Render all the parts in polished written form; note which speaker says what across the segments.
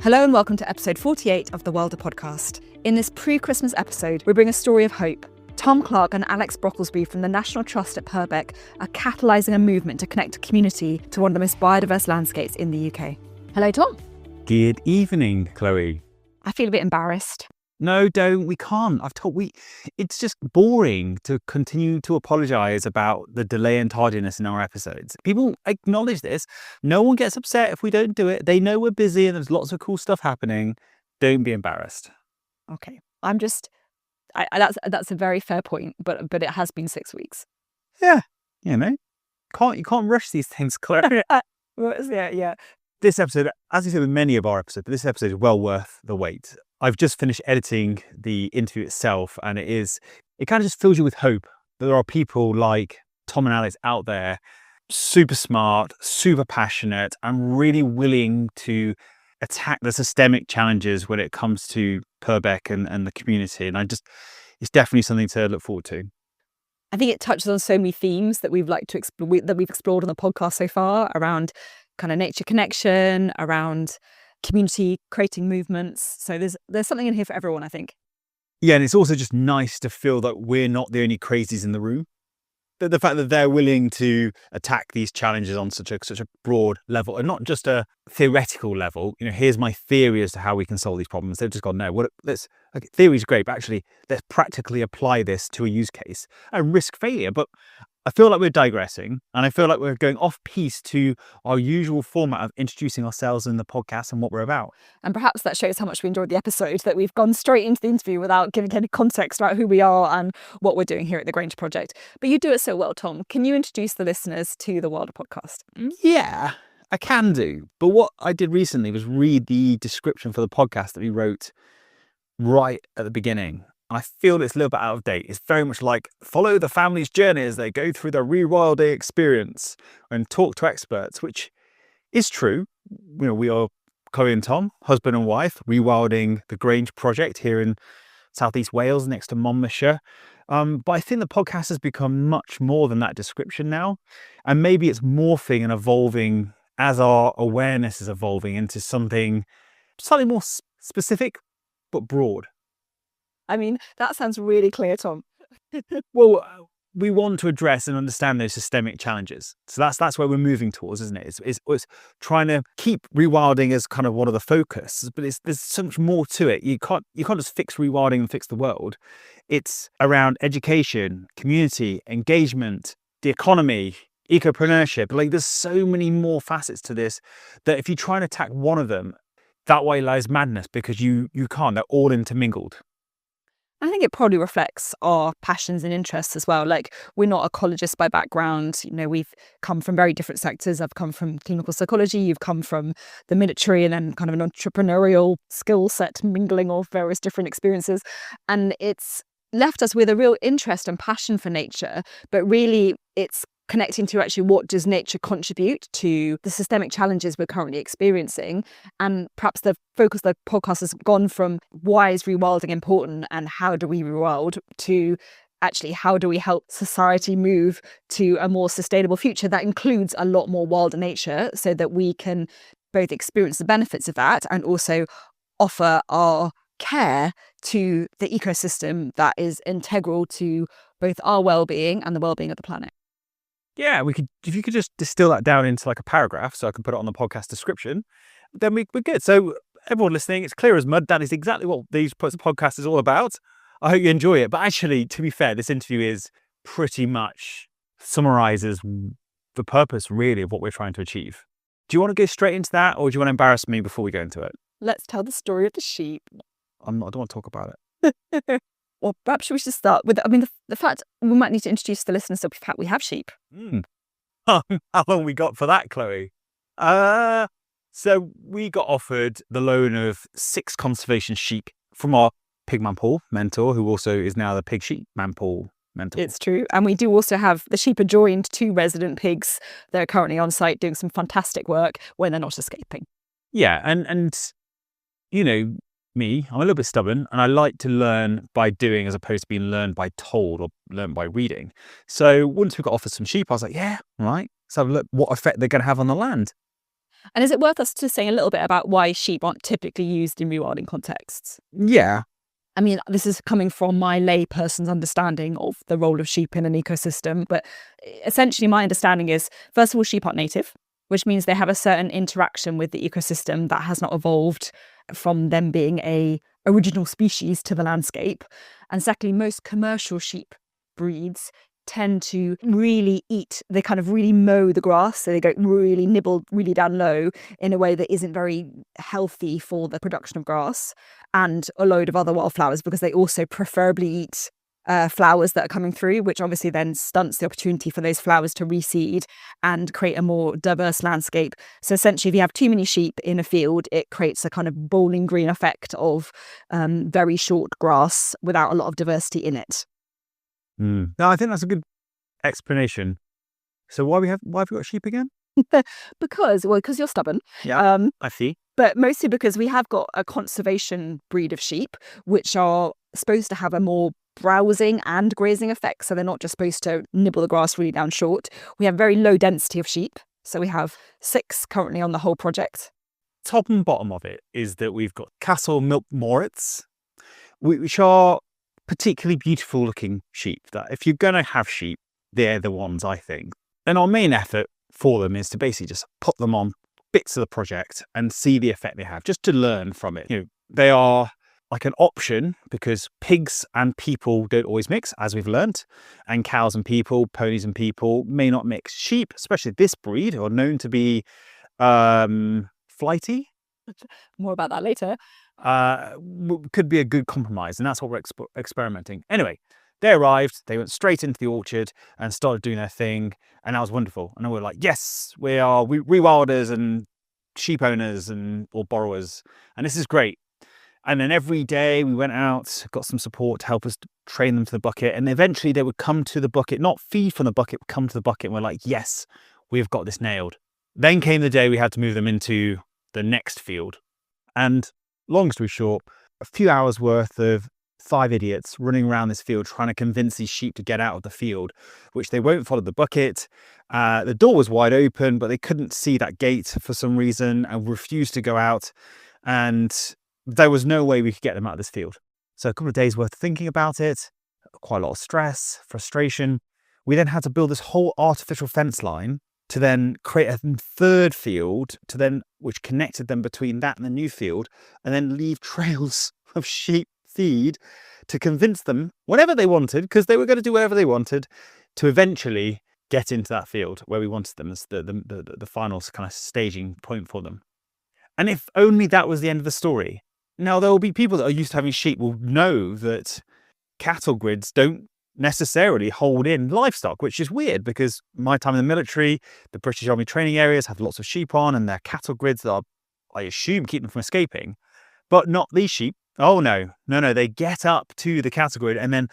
Speaker 1: Hello and welcome to episode 48 of the Wilder podcast. In this pre-Christmas episode, we bring a story of hope. Tom, Clark and Alex Brocklesby from the National Trust at Purbeck are catalysing a movement to connect a community to one of the most biodiverse landscapes in the UK. Hello, Tom.
Speaker 2: Good evening, Chloe.
Speaker 1: I feel a bit embarrassed.
Speaker 2: No, don't. We can't. It's just boring to continue to apologise about the delay and tardiness in our episodes. People acknowledge this. No one gets upset if we don't do it. They know we're busy and there's lots of cool stuff happening. Don't be embarrassed.
Speaker 1: Okay. That's a very fair point, but it has been 6 weeks.
Speaker 2: Yeah. You can't rush these things, Claire.
Speaker 1: Yeah.
Speaker 2: This episode, as you said with many of our episodes, this episode is well worth the wait. I've just finished editing the interview itself, and it kind of just fills you with hope that there are people like Tom and Alex out there, super smart, super passionate, and really willing to attack the systemic challenges when it comes to Purbeck and the community. And it's definitely something to look forward to.
Speaker 1: I think it touches on so many themes that we've explored on the podcast so far, around kind of nature connection, around community creating movements. So there's something in here for everyone, I think.
Speaker 2: Yeah, and it's also just nice to feel that we're not the only crazies in the room. The fact that they're willing to attack these challenges on such a broad level, and not just a theoretical level. Here's my theory as to how we can solve these problems. They've just gone, no, theory's great, but actually let's practically apply this to a use case and risk failure. But I feel like we're digressing, and I feel like we're going off piece to our usual format of introducing ourselves in the podcast and what we're about.
Speaker 1: And perhaps that shows how much we enjoyed the episode, that we've gone straight into the interview without giving any context about who we are and what we're doing here at the Grange Project. But you do it so well, Tom. Can you introduce the listeners to the Wilder podcast?
Speaker 2: Yeah, I can do. But what I did recently was read the description for the podcast that we wrote right at the beginning. I feel it's a little bit out of date. It's very much like follow the family's journey as they go through the rewilding experience and talk to experts, which is true. We are Chloe and Tom, husband and wife, rewilding the Grange project here in southeast Wales next to Monmouthshire. But I think the podcast has become much more than that description now. And maybe it's morphing and evolving as our awareness is evolving into something slightly more specific, but broad.
Speaker 1: I mean, that sounds really clear, Tom.
Speaker 2: Well, we want to address and understand those systemic challenges. So that's where we're moving towards, isn't it? It's trying to keep rewilding as kind of one of the focus, but there's so much more to it. You can't just fix rewilding and fix the world. It's around education, community, engagement, the economy, entrepreneurship. Like there's so many more facets to this that if you try and attack one of them, that way lies madness, because you can't. They're all intermingled.
Speaker 1: I think it probably reflects our passions and interests as well. Like, we're not ecologists by background. We've come from very different sectors. I've come from clinical psychology. You've come from the military, and then kind of an entrepreneurial skill set mingling of various different experiences. And it's left us with a real interest and passion for nature. But really, it's connecting to actually what does nature contribute to the systemic challenges we're currently experiencing. And perhaps the focus of the podcast has gone from why is rewilding important and how do we rewild to actually how do we help society move to a more sustainable future that includes a lot more wilder nature, so that we can both experience the benefits of that and also offer our care to the ecosystem that is integral to both our well-being and the well-being of the planet.
Speaker 2: Yeah, if you could just distill that down into like a paragraph so I can put it on the podcast description, then we're good. So everyone listening, it's clear as mud. That is exactly what these podcast is all about. I hope you enjoy it. But actually, to be fair, this interview is pretty much summarises the purpose really of what we're trying to achieve. Do you want to go straight into that, or do you want to embarrass me before we go into it?
Speaker 1: Let's tell the story of the sheep.
Speaker 2: I don't want to talk about it.
Speaker 1: Or perhaps we should start with, the fact we might need to introduce the listeners to the fact we have sheep.
Speaker 2: How long we got for that, Chloe? So we got offered the loan of 6 conservation sheep from our pigman Paul mentor, who also is now the pig sheep man Paul mentor.
Speaker 1: It's true. And we do also have the sheep are joined 2 resident pigs that are currently on site doing some fantastic work when they're not escaping.
Speaker 2: Yeah, and me, I'm a little bit stubborn, and I like to learn by doing as opposed to being learned by told or learned by reading. So once we got offered some sheep, I was like, yeah, right. So look what effect they're going to have on the land.
Speaker 1: And is it worth us to say a little bit about why sheep aren't typically used in rewilding contexts?
Speaker 2: Yeah.
Speaker 1: I mean, this is coming from my layperson's understanding of the role of sheep in an ecosystem. But essentially, my understanding is, first of all, sheep aren't native, which means they have a certain interaction with the ecosystem that has not evolved from them being a original species to the landscape. And secondly, most commercial sheep breeds tend to really eat, they kind of really mow the grass, so they go really nibble really down low in a way that isn't very healthy for the production of grass and a load of other wildflowers, because they also preferably eat flowers that are coming through, which obviously then stunts the opportunity for those flowers to reseed and create a more diverse landscape. So essentially, if you have too many sheep in a field, it creates a kind of bowling green effect of very short grass without a lot of diversity in it.
Speaker 2: No, I think that's a good explanation. So why have we got sheep again?
Speaker 1: Because you're stubborn.
Speaker 2: Yeah, I see.
Speaker 1: But mostly because we have got a conservation breed of sheep, which are supposed to have a more browsing and grazing effect. So they're not just supposed to nibble the grass really down short. We have very low density of sheep. So we have 6 currently on the whole project.
Speaker 2: Top and bottom of it is that we've got Castlemilk Moorits, which are particularly beautiful looking sheep, that if you're going to have sheep, they're the ones, I think. And our main effort for them is to basically just put them on bits of the project and see the effect they have, just to learn from it. They are like an option because pigs and people don't always mix, as we've learnt, and cows and people, ponies and people may not mix. Sheep, especially this breed, are known to be flighty.
Speaker 1: More about that later.
Speaker 2: Could be a good compromise, and that's what we're experimenting. Anyway, they arrived, they went straight into the orchard and started doing their thing, and that was wonderful. And we were like, yes, we are rewilders and sheep owners or borrowers, and this is great. And then every day we went out, got some support to help us train them to the bucket, and eventually they would come to the bucket, not feed from the bucket, but come to the bucket, and we're like, yes, we've got this nailed. Then came the day we had to move them into the next field, and long story short, a few hours worth of 5 idiots running around this field trying to convince these sheep to get out of the field, which they won't follow the bucket. The door was wide open, but they couldn't see that gate for some reason and refused to go out. And there was no way we could get them out of this field. So a couple of days worth of thinking about it, quite a lot of stress, frustration. We then had to build this whole artificial fence line to then create a third field which connected them between that and the new field, and then leave trails of sheep feed to convince them whenever they wanted, because they were going to do whatever they wanted, to eventually get into that field where we wanted them as the final kind of staging point for them. And if only that was the end of the story. Now, there will be people that are used to having sheep will know that cattle grids don't necessarily hold in livestock, which is weird because my time in the military, the British Army training areas have lots of sheep on, and their cattle grids that are, I assume, keep them from escaping, but not these sheep. Oh no, they get up to the cattle grid and then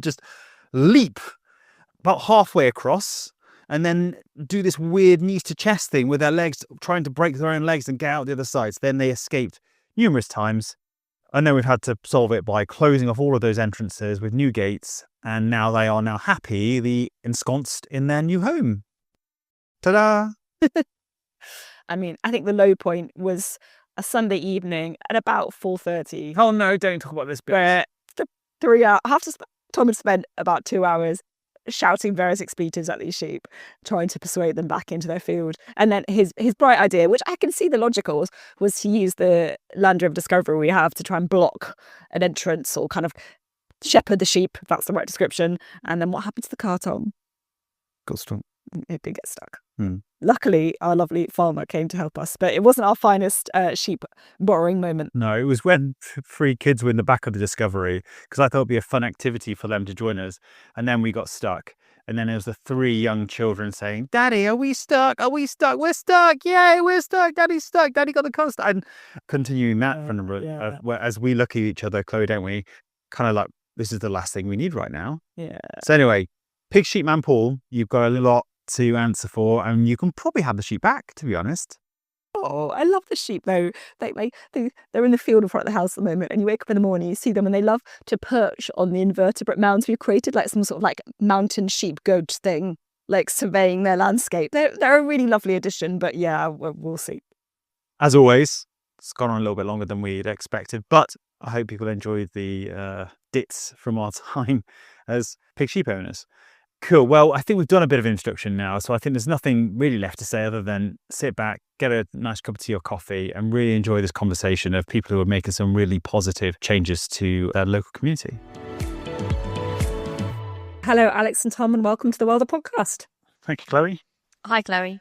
Speaker 2: just leap about halfway across and then do this weird knees to chest thing with their legs, trying to break their own legs and get out the other side. So then they escaped numerous times. I know we've had to solve it by closing off all of those entrances with new gates, and now they are happily ensconced in their new home. Ta-da!
Speaker 1: I mean, I think the low point was a Sunday evening at about 4:30.
Speaker 2: Oh no, don't talk about this bit.
Speaker 1: Where 3 hours, Tom had spent about 2 hours shouting various expletives at these sheep, trying to persuade them back into their field. And then his bright idea, which I can see the logic was to use the Land Rover Discovery we have to try and block an entrance or kind of shepherd the sheep, if that's the right description. And then what happened to the car, Tom?
Speaker 2: Got stuck.
Speaker 1: It did get stuck. Luckily, our lovely farmer came to help us, but it wasn't our finest sheep borrowing moment.
Speaker 2: No, it was when 3 kids were in the back of the Discovery, because I thought it'd be a fun activity for them to join us. And then we got stuck. And then there was the 3 young children saying, "Daddy, are we stuck? Are we stuck? We're stuck. Yay, we're stuck. Daddy's stuck. Daddy got the car stuck." And continuing that from as we look at each other, Chloe, don't we? Kind of like, this is the last thing we need right now.
Speaker 1: Yeah.
Speaker 2: So anyway, Pig Sheep Man Paul, you've got a lot to answer for, and you can probably have the sheep back, to be honest.
Speaker 1: Oh, I love the sheep though. They're in the field in front of the house at the moment, and you wake up in the morning, you see them, and they love to perch on the invertebrate mounds we've created, like some sort of like mountain sheep goat thing. like surveying their landscape. They're a really lovely addition, but yeah, we'll see.
Speaker 2: As always, it's gone on a little bit longer than we'd expected, but I hope people enjoyed the dits from our time as pig sheep owners. Cool. Well, I think we've done a bit of introduction now, so I think there's nothing really left to say other than sit back, get a nice cup of tea or coffee, and really enjoy this conversation of people who are making some really positive changes to their local community.
Speaker 1: Hello, Alex and Tom, and welcome to the Wilder podcast.
Speaker 2: Thank you, Chloe.
Speaker 3: Hi, Chloe.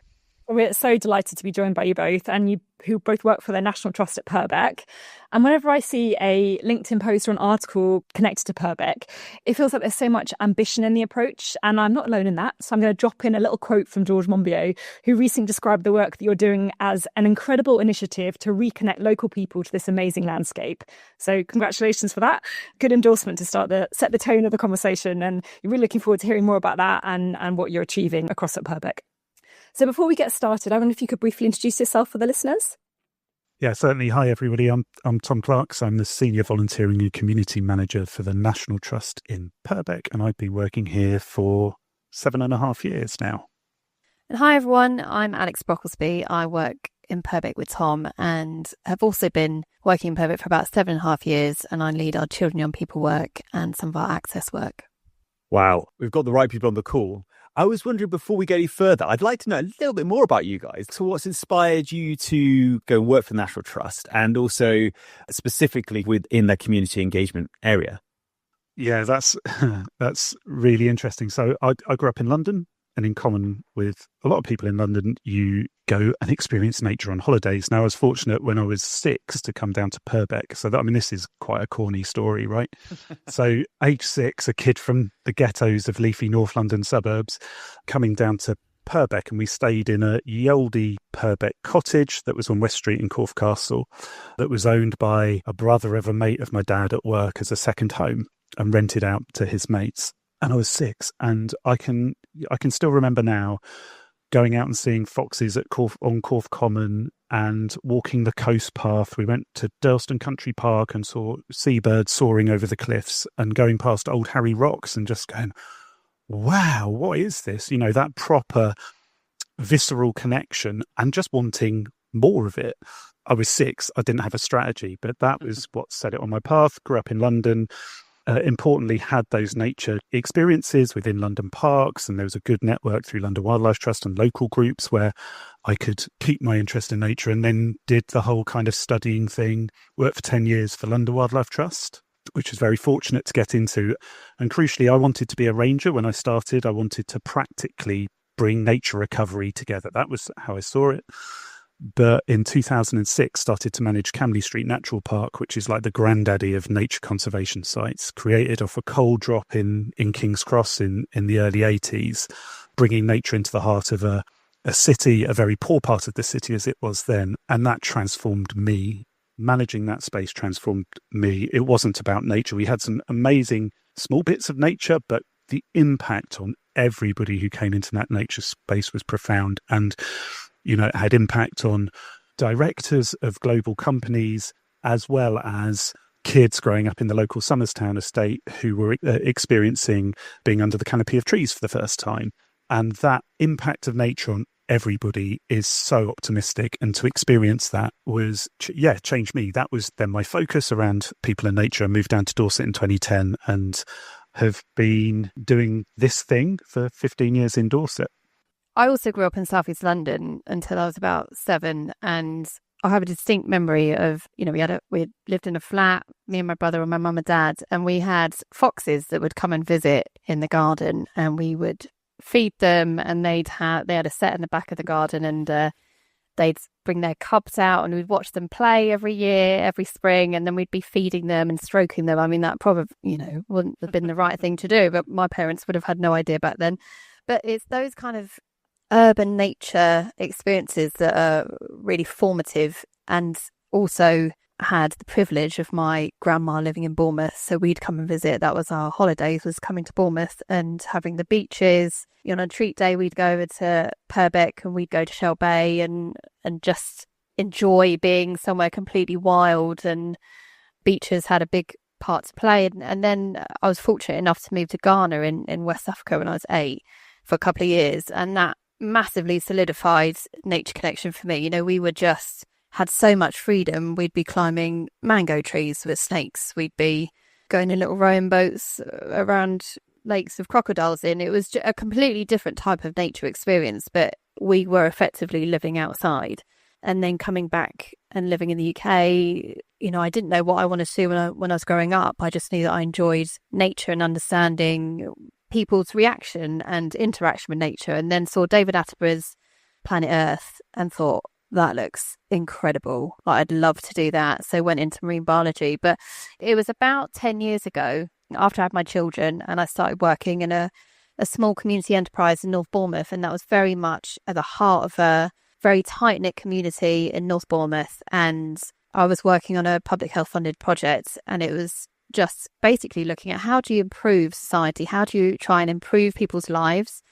Speaker 1: We're so delighted to be joined by you both, and you who both work for the National Trust at Purbeck. And whenever I see a LinkedIn post or an article connected to Purbeck, it feels like there's so much ambition in the approach, and I'm not alone in that. So I'm going to drop in a little quote from George Monbiot, who recently described the work that you're doing as an incredible initiative to reconnect local people to this amazing landscape. So congratulations for that. Good endorsement to set the tone of the conversation, and you're really looking forward to hearing more about that and what you're achieving across at Purbeck. So before we get started, I wonder if you could briefly introduce yourself for the listeners.
Speaker 4: Yeah, certainly. Hi, everybody. I'm Tom Clark. I'm the Senior Volunteering and Community Manager for the National Trust in Purbeck, and I've been working here for 7.5 years now.
Speaker 3: And hi, everyone. I'm Alex Brocklesby. I work in Purbeck with Tom and have also been working in Purbeck for about 7.5 years, and I lead our children and young people work and some of our access work.
Speaker 2: Wow, we've got the right people on the call. I was wondering, before we get any further, I'd like to know a little bit more about you guys. So what's inspired you to go and work for the National Trust, and also specifically within the community engagement area?
Speaker 4: Yeah, that's really interesting. So I grew up in London, and in common with a lot of people in London, you go and experience nature on holidays. Now, I was fortunate when I was 6 to come down to Purbeck. So, this is quite a corny story, right? So, age 6, a kid from the ghettos of leafy North London suburbs coming down to Purbeck, and we stayed in a ye olde Purbeck cottage that was on West Street in Corfe Castle that was owned by a brother of a mate of my dad at work as a second home and rented out to his mates. And I was 6, and I can still remember now going out and seeing foxes on Corfe Common and walking the coast path. We went to Durlston Country Park and saw seabirds soaring over the cliffs, and going past Old Harry Rocks and just going, wow, what is this? That proper visceral connection, and just wanting more of it. I was 6. I didn't have a strategy, but that was what set it on my path. Grew up in London. Importantly, had those nature experiences within London parks, and there was a good network through London Wildlife Trust and local groups where I could keep my interest in nature, and then did the whole kind of studying thing. Worked for 10 years for London Wildlife Trust, which was very fortunate to get into. And crucially, I wanted to be a ranger when I started. I wanted to practically bring nature recovery together. That was how I saw it. But in 2006, started to manage Camley Street Natural Park, which is like the granddaddy of nature conservation sites, created off a coal drop in King's Cross in the early 80s, bringing nature into the heart of a city, a very poor part of the city as it was then. And that transformed me. Managing that space transformed me. It wasn't about nature. We had some amazing small bits of nature, but the impact on everybody who came into that nature space was profound. And it had impact on directors of global companies, as well as kids growing up in the local Somerstown estate who were experiencing being under the canopy of trees for the first time. And that impact of nature on everybody is so optimistic. And to experience that was, changed me. That was then my focus around people and nature. I moved down to Dorset in 2010 and have been doing this thing for 15 years in Dorset.
Speaker 3: I also grew up in South East London until I was about 7, and I have a distinct memory of, we lived in a flat, me and my brother and my mum and dad, and we had foxes that would come and visit in the garden, and we would feed them, and they had a set in the back of the garden, and they'd bring their cubs out, and we'd watch them play every year, every spring, and then we'd be feeding them and stroking them. That probably, wouldn't have been the right thing to do, but my parents would have had no idea back then. But it's those kind of urban nature experiences that are really formative, and also had the privilege of my grandma living in Bournemouth, so we'd come and visit. That was our holidays, was coming to Bournemouth and having the beaches. On a treat day we'd go over to Purbeck and we'd go to Shell Bay and just enjoy being somewhere completely wild, and beaches had a big part to play. And then I was fortunate enough to move to Ghana in West Africa when I was 8. for a couple of years, and that massively solidified nature connection for me. You know, we were just had so much freedom. We'd be climbing mango trees with snakes. We'd be going in little rowing boats around lakes with crocodiles in. It was a completely different type of nature experience, but we were effectively living outside. And then coming back and living in the UK, you know, I didn't know what I wanted to do when I was growing up. I just knew that I enjoyed nature and understanding people's reaction and interaction with nature, and then saw David Attenborough's Planet Earth and thought, that looks incredible. Like, I'd love to do that. So went into marine biology. But it was about 10 years ago, after I had my children, and I started working in a small community enterprise in North Bournemouth. And that was very much at the heart of a very tight-knit community in North Bournemouth. And I was working on a public health funded project, and it was just basically looking at how do you improve society? How do you try and improve people's lives?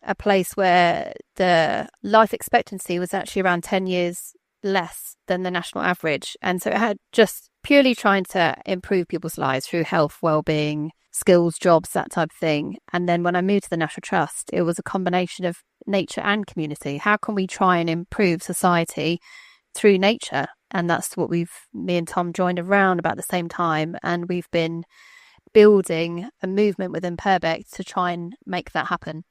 Speaker 3: A place where the life expectancy was actually around 10 years less than the national average. And so it had just purely trying to improve people's lives through health, well-being, skills, jobs, that type of thing. And then when I moved to the National Trust, it was a combination of nature and community. How can we try and improve society through nature? And that's what me and Tom joined around about the same time. And we've been building a movement within Purbeck to try and make that happen.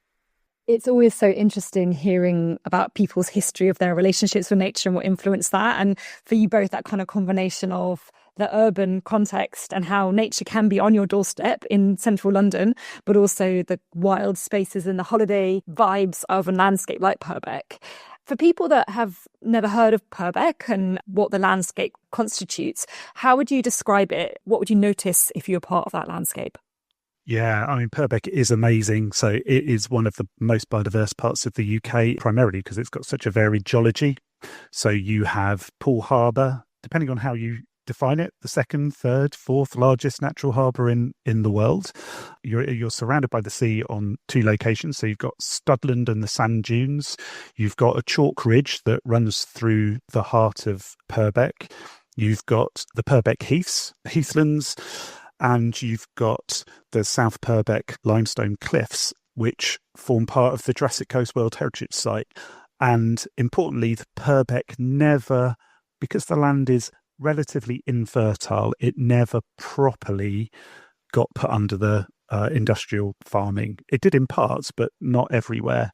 Speaker 1: It's always so interesting hearing about people's history of their relationships with nature and what influenced that. And for you both, that kind of combination of the urban context and how nature can be on your doorstep in central London, but also the wild spaces and the holiday vibes of a landscape like Purbeck. For people that have never heard of Purbeck and what the landscape constitutes, how would you describe it? What would you notice if you were part of that landscape?
Speaker 4: Yeah, I mean, Purbeck is amazing. So it is one of the most biodiverse parts of the UK, primarily because it's got such a varied geology. So you have Pool Harbour, depending on how you define it, the second, third, fourth largest natural harbour in the world. You're surrounded by the sea on two locations. So you've got Studland and the sand dunes. You've got a chalk ridge that runs through the heart of Purbeck. You've got the Purbeck Heaths, heathlands, and you've got the South Purbeck limestone cliffs, which form part of the Jurassic Coast World Heritage Site. And importantly, the Purbeck never, because the land is relatively infertile, it never properly got put under the industrial farming. It did in parts, but not everywhere.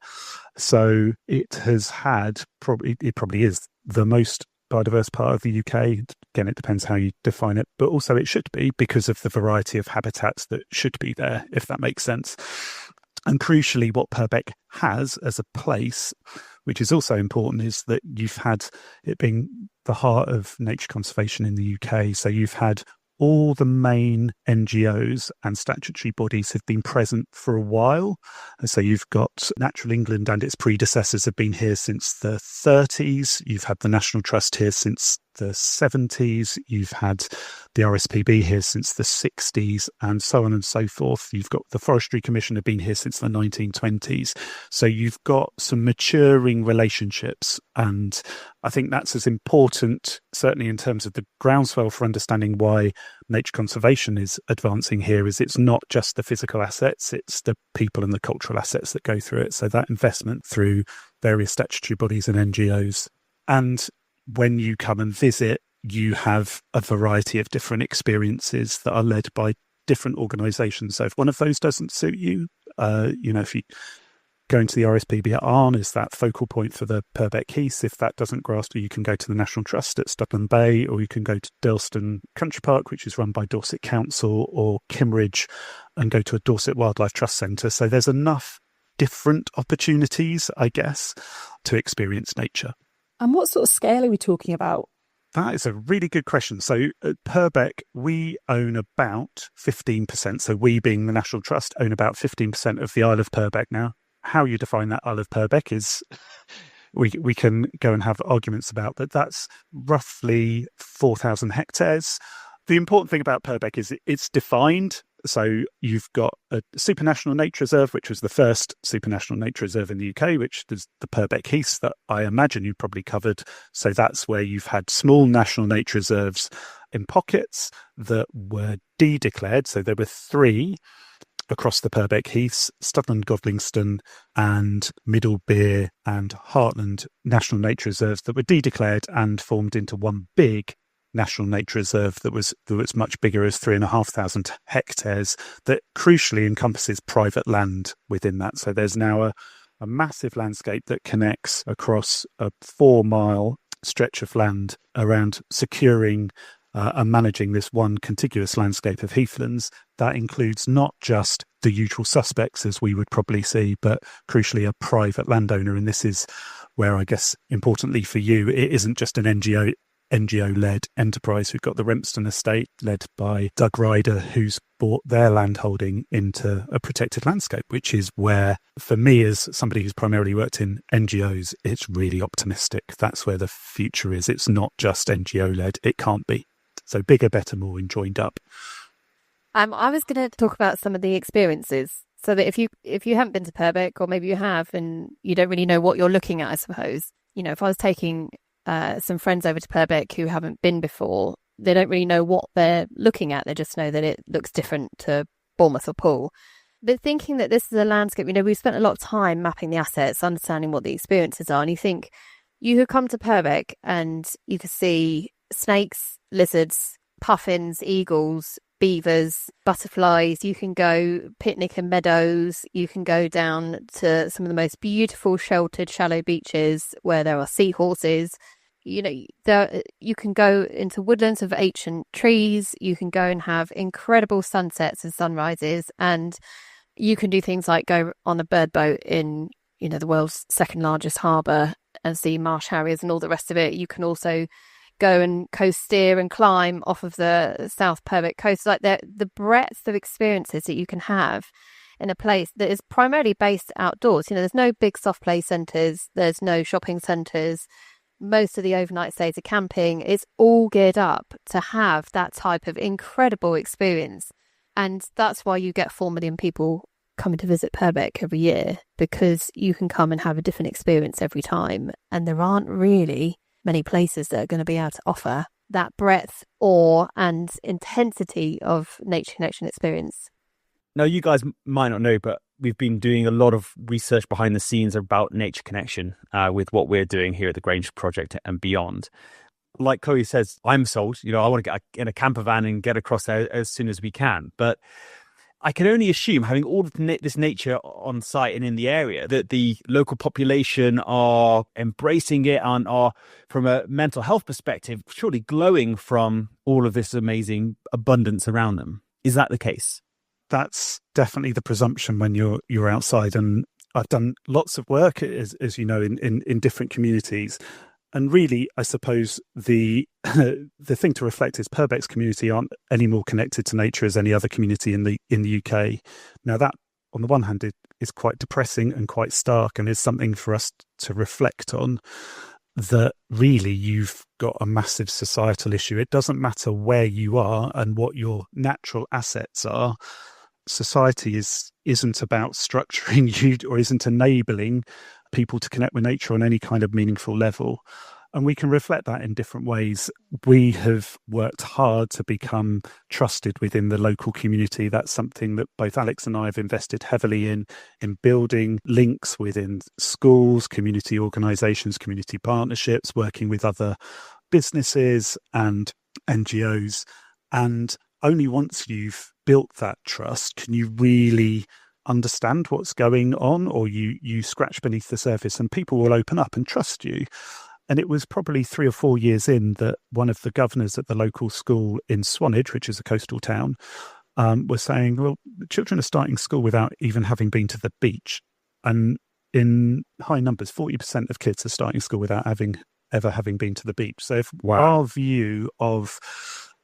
Speaker 4: So it has had, it probably is the most biodiverse part of the UK. Again, it depends how you define it, but also it should be because of the variety of habitats that should be there, if that makes sense. And crucially, what Purbeck has as a place, which is also important, is that you've had it being the heart of nature conservation in the UK. So you've had all the main NGOs and statutory bodies have been present for a while. So you've got Natural England and its predecessors have been here since the 30s. You've had the National Trust here since the 70s. You've had the RSPB here since the 60s, and so on and so forth. You've got the Forestry Commission have been here since the 1920s. So you've got some maturing relationships, and I think that's as important, certainly in terms of the groundswell for understanding why nature conservation is advancing here, is it's not just the physical assets, it's the people and the cultural assets that go through it. So that investment through various statutory bodies and NGOs. And when you come and visit, you have a variety of different experiences that are led by different organisations. So if one of those doesn't suit you, if you go into the RSPB at Arn is that focal point for the Purbeck Heaths. If that doesn't grasp you, you can go to the National Trust at Studland Bay, or you can go to Dirlston Country Park, which is run by Dorset Council, or Kimmeridge, and go to a Dorset Wildlife Trust Centre. So there's enough different opportunities, I guess, to experience nature.
Speaker 1: And what sort of scale are we talking about?
Speaker 4: That is a really good question. So at Purbeck, we own about 15%. So we, being the National Trust, own about 15% of the Isle of Purbeck now. How you define that Isle of Purbeck is, we can go and have arguments about that. That's roughly 4,000 hectares. The important thing about Purbeck is it's defined. So you've got a supranational nature reserve, which was the first supranational nature reserve in the UK, which is the Purbeck Heaths that I imagine you probably covered. So that's where you've had small national nature reserves in pockets that were de-declared. So there were 3 across the Purbeck Heaths, Studland Godlingston and Middlebere and Heartland National Nature Reserves that were de-declared and formed into one big National Nature Reserve that was much bigger, as 3,500 hectares, that crucially encompasses private land within that. So there's now a massive landscape that connects across a 4-mile stretch of land around securing and managing this one contiguous landscape of heathlands. That includes not just the usual suspects, as we would probably see, but crucially a private landowner. And this is where, I guess, importantly for you, it isn't just an NGO-led enterprise. We've got the Rempston estate led by Doug Ryder, who's brought their landholding into a protected landscape, which is where, for me, as somebody who's primarily worked in NGOs, it's really optimistic. That's where the future is. It's not just NGO-led. It can't be. So bigger, better, more, and joined up.
Speaker 3: I was going to talk about some of the experiences, so that if you haven't been to Purbeck, or maybe you have and you don't really know what you're looking at, I suppose, if I was taking some friends over to Purbeck who haven't been before, they don't really know what they're looking at. They just know that it looks different to Bournemouth or Poole. But thinking that this is a landscape, we've spent a lot of time mapping the assets, understanding what the experiences are, and you think you could come to Purbeck and you could see snakes, lizards, puffins, eagles, beavers, butterflies. You can go picnic in meadows. You can go down to some of the most beautiful sheltered shallow beaches where there are seahorses. You can go into woodlands of ancient trees. You can go and have incredible sunsets and sunrises, and you can do things like go on a bird boat in the world's second largest harbour and see marsh harriers and all the rest of it. You can also go and coast steer and climb off of the South Purbeck coast. Like the breadth of experiences that you can have in a place that is primarily based outdoors. There's no big soft play centres, there's no shopping centres. Most of the overnight stays are camping. It's all geared up to have that type of incredible experience. And that's why you get 4 million people coming to visit Purbeck every year, because you can come and have a different experience every time. And there aren't really many places that are going to be able to offer that breadth, awe and intensity of nature connection experience.
Speaker 2: Now, you guys might not know, but we've been doing a lot of research behind the scenes about nature connection with what we're doing here at the Grange Project and beyond. Like Chloe says, I'm sold. I want to get in a camper van and get across there as soon as we can. But I can only assume, having all of this nature on site and in the area, that the local population are embracing it and are, from a mental health perspective, surely glowing from all of this amazing abundance around them. Is that the case?
Speaker 4: That's definitely the presumption when you're outside. And I've done lots of work, as you know, in different communities. And really, I suppose the thing to reflect is Purbeck's community aren't any more connected to nature as any other community in the UK. Now, that, on the one hand, is quite depressing and quite stark, and is something for us to reflect on, that really you've got a massive societal issue. It doesn't matter where you are and what your natural assets are. Society isn't about structuring you, or isn't enabling people to connect with nature on any kind of meaningful level. And we can reflect that in different ways. We have worked hard to become trusted within the local community. That's something that both Alex and I have invested heavily in building links within schools, community organisations, community partnerships, working with other businesses and NGOs. And only once you've built that trust can you really understand what's going on, or you scratch beneath the surface and people will open up and trust you. And it was probably 3 or 4 years in that one of the governors at the local school in Swanage, which is a coastal town, was saying, well, the children are starting school without even having been to the beach. And in high numbers, 40% of kids are starting school without ever having been to the beach. So if our view of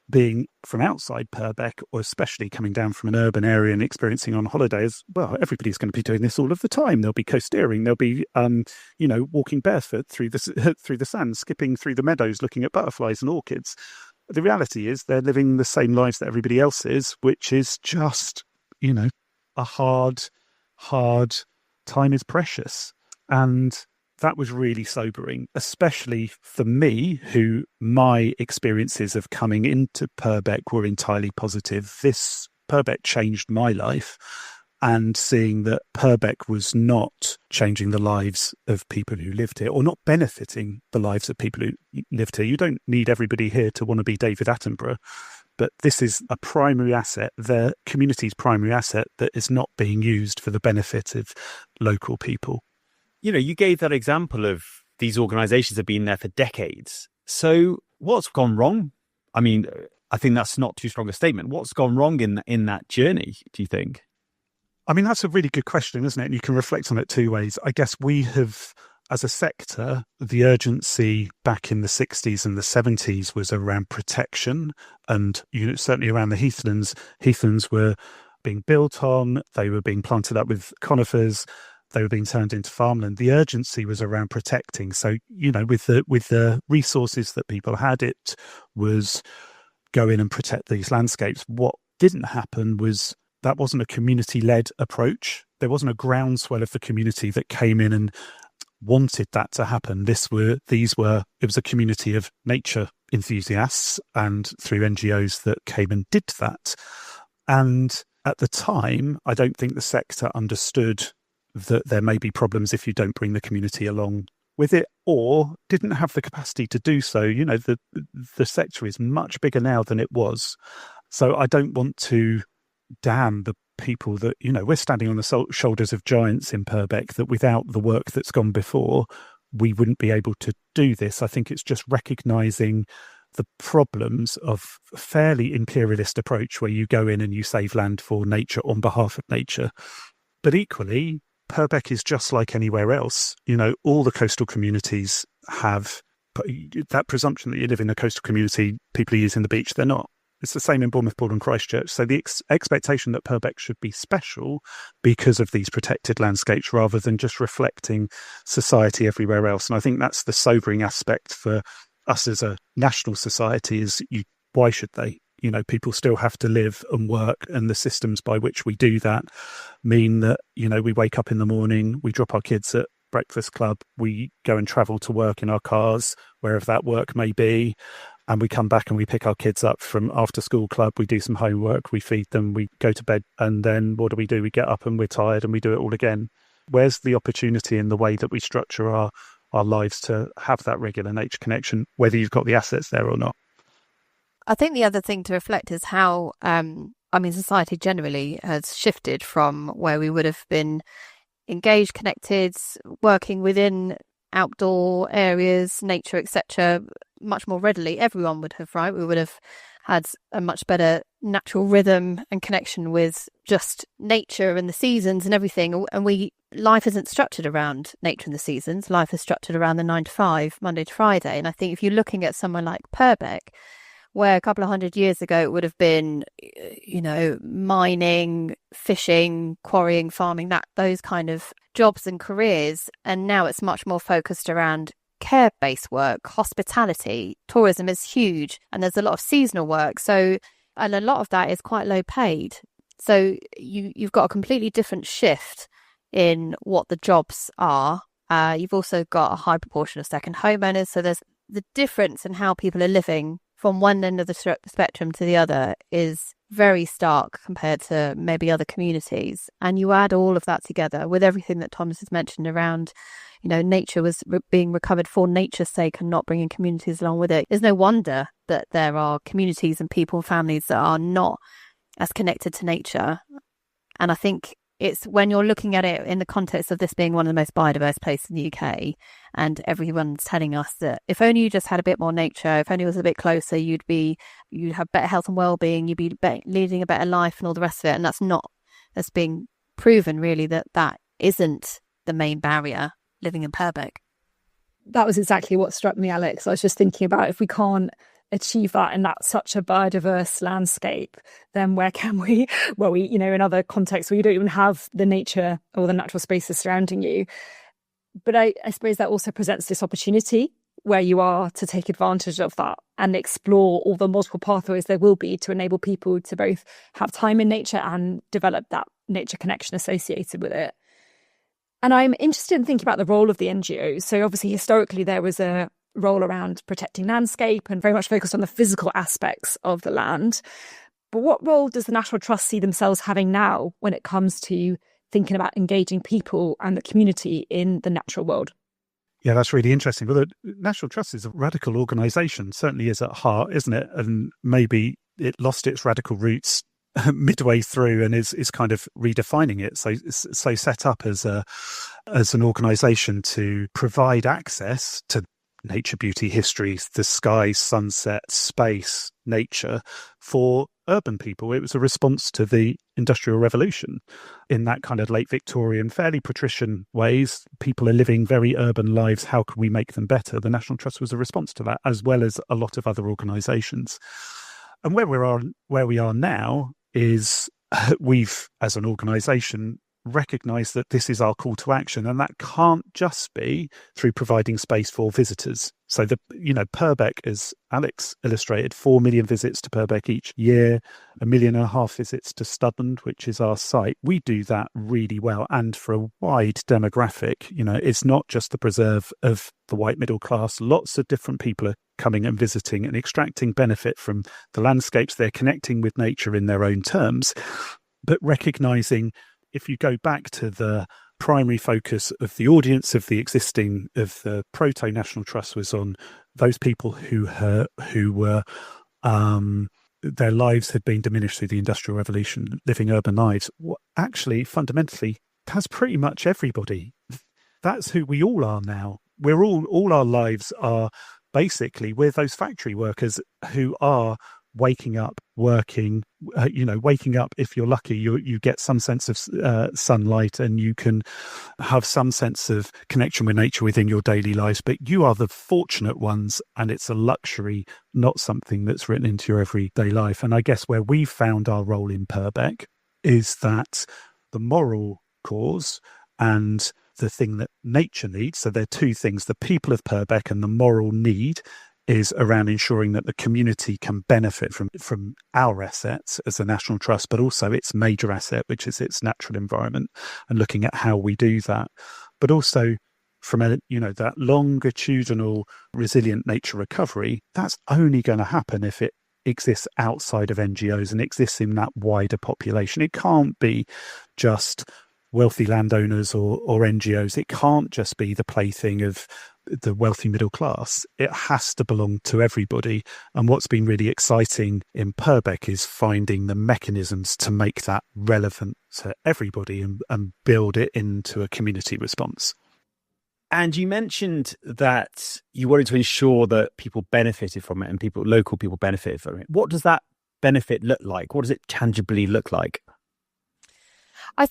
Speaker 4: being from outside Purbeck, or especially coming down from an urban area and experiencing on holidays, well, everybody's going to be doing this all of the time. They'll be coasteering, they'll be, walking barefoot through the sand, skipping through the meadows, looking at butterflies and orchids. The reality is they're living the same lives that everybody else is, which is just, a hard time is precious. And that was really sobering, especially for me, who my experiences of coming into Purbeck were entirely positive. This Purbeck changed my life. and seeing that Purbeck was not changing the lives of people who lived here, or not benefiting the lives of people who lived here. You don't need everybody here to want to be David Attenborough, but this is a primary asset, the community's primary asset, that is not being used for the benefit of local people.
Speaker 2: You know, you gave that example of these organisations have been there for decades. So what's gone wrong? I mean, I think that's not too strong a statement. What's gone wrong in that journey, do you think?
Speaker 4: I mean, that's a really good question, isn't it? And you can reflect on it two ways. I guess we have, as a sector, the urgency back in the 60s and the 70s was around protection, and certainly around the heathlands. Heathlands were being built on, they were being planted up with conifers, they were being turned into farmland. The urgency was around protecting. So, with the resources that people had, it was go in and protect these landscapes. What didn't happen was that wasn't a community-led approach. There wasn't a groundswell of the community that came in and wanted that to happen. It was a community of nature enthusiasts and through NGOs that came and did that. And at the time, I don't think the sector understood that there may be problems if you don't bring the community along with it, or didn't have the capacity to do so. The sector is much bigger now than it was. So I don't want to damn the people that, we're standing on the shoulders of giants in Purbeck, that without the work that's gone before, we wouldn't be able to do this. I think it's just recognising the problems of a fairly imperialist approach where you go in and you save land for nature on behalf of nature. But equally, Purbeck is just like anywhere else. All the coastal communities have that presumption that you live in a coastal community, people are using the beach. They're not. It's the same in Bournemouth, Poole and Christchurch. So the expectation that Purbeck should be special because of these protected landscapes rather than just reflecting society everywhere else. And I think that's the sobering aspect for us as a national society is why should they? People still have to live and work, and the systems by which we do that mean that, we wake up in the morning, we drop our kids at breakfast club, we go and travel to work in our cars, wherever that work may be, and we come back and we pick our kids up from after school club, we do some homework, we feed them, we go to bed, and then what do? We get up and we're tired and we do it all again. Where's the opportunity in the way that we structure our lives to have that regular nature connection, whether you've got the assets there or not?
Speaker 3: I think the other thing to reflect is how, society generally has shifted from where we would have been engaged, connected, working within outdoor areas, nature, etc., much more readily. Everyone would have, right? We would have had a much better natural rhythm and connection with just nature and the seasons and everything. And life isn't structured around nature and the seasons. Life is structured around the 9 to 5, Monday to Friday. And I think if you're looking at somewhere like Purbeck, where a couple of 100 years ago it would have been, mining, fishing, quarrying, farming, those kind of jobs and careers. And now it's much more focused around care-based work, hospitality, tourism is huge, and there's a lot of seasonal work. So, and a lot of that is quite low paid. So you've got a completely different shift in what the jobs are. You've also got a high proportion of second homeowners. So there's the difference in how people are living from one end of the spectrum to the other is very stark compared to maybe other communities. And you add all of that together with everything that Thomas has mentioned around, nature was being recovered for nature's sake and not bringing communities along with it. There's no wonder that there are communities and people and families that are not as connected to nature. And I think it's when you're looking at it in the context of this being one of the most biodiverse places in the UK, and everyone's telling us that if only you just had a bit more nature, if only it was a bit closer, you'd have better health and well-being, you'd be leading a better life and all the rest of it. And that's being proven really that isn't the main barrier living in Purbeck.
Speaker 1: That was exactly what struck me, Alex. I was just thinking about if we can't achieve that in that such a biodiverse landscape, then where can we? Well, in other contexts where you don't even have the nature or the natural spaces surrounding you. But I suppose that also presents this opportunity where you are to take advantage of that and explore all the multiple pathways there will be to enable people to both have time in nature and develop that nature connection associated with it. And I'm interested in thinking about the role of the NGOs. So obviously, historically, there was a role around protecting landscape and very much focused on the physical aspects of the land. But what role does the National Trust see themselves having now when it comes to thinking about engaging people and the community in the natural world?
Speaker 4: Yeah, that's really interesting. Well, the National Trust is a radical organisation, certainly is at heart, isn't it? And maybe it lost its radical roots midway through and is kind of redefining it. So set up as an organisation to provide access to nature, beauty, history, the sky, sunset, space, nature for urban people. It was a response to the Industrial Revolution in that kind of late Victorian, fairly patrician ways. People are living very urban lives. How could we make them better? The National Trust was a response to that, as well as a lot of other organisations. And where we are now is we've, as an organisation, recognise that this is our call to action, and that can't just be through providing space for visitors. So Purbeck, as Alex illustrated, 4 million visits to Purbeck each year, 1.5 million visits to Studland, which is our site. We do that really well, and for a wide demographic. It's not just the preserve of the white middle class. Lots of different people are coming and visiting and extracting benefit from the landscapes. They're connecting with nature in their own terms, but recognising, if you go back to the primary focus of the audience of the proto-National Trust was on those people who were their lives had been diminished through the Industrial Revolution, living urban lives. Actually, fundamentally, that's pretty much everybody. That's who we all are now. All our lives are basically, we're those factory workers who are waking up, working, waking up. If you're lucky, you get some sense of sunlight, and you can have some sense of connection with nature within your daily lives. But you are the fortunate ones, and it's a luxury, not something that's written into your everyday life. And I guess where we found our role in Purbeck is that the moral cause and the thing that nature needs. So there are two things: the people of Purbeck and the moral need is around ensuring that the community can benefit from our assets as a National Trust, but also its major asset, which is its natural environment, and looking at how we do that. But also from that longitudinal resilient nature recovery, that's only going to happen if it exists outside of NGOs and exists in that wider population. It can't be just wealthy landowners or NGOs. It can't just be the plaything of the wealthy middle class. It has to belong to everybody. And what's been really exciting in Purbeck is finding the mechanisms to make that relevant to everybody and build it into a community response.
Speaker 2: And you mentioned that you wanted to ensure that people benefited from it and local people benefited from it. What does that benefit look like? What does it tangibly look like?
Speaker 3: I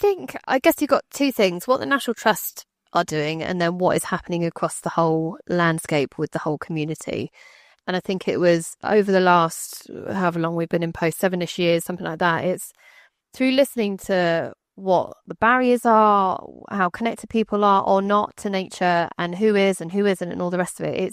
Speaker 3: guess you've got two things: what the National Trust are doing, and then what is happening across the whole landscape with the whole community. And I think it was over the last, however long we've been in post, 7-ish years, something like that. It's through listening to what the barriers are, how connected people are or not to nature, and who is and who isn't, and all the rest of it.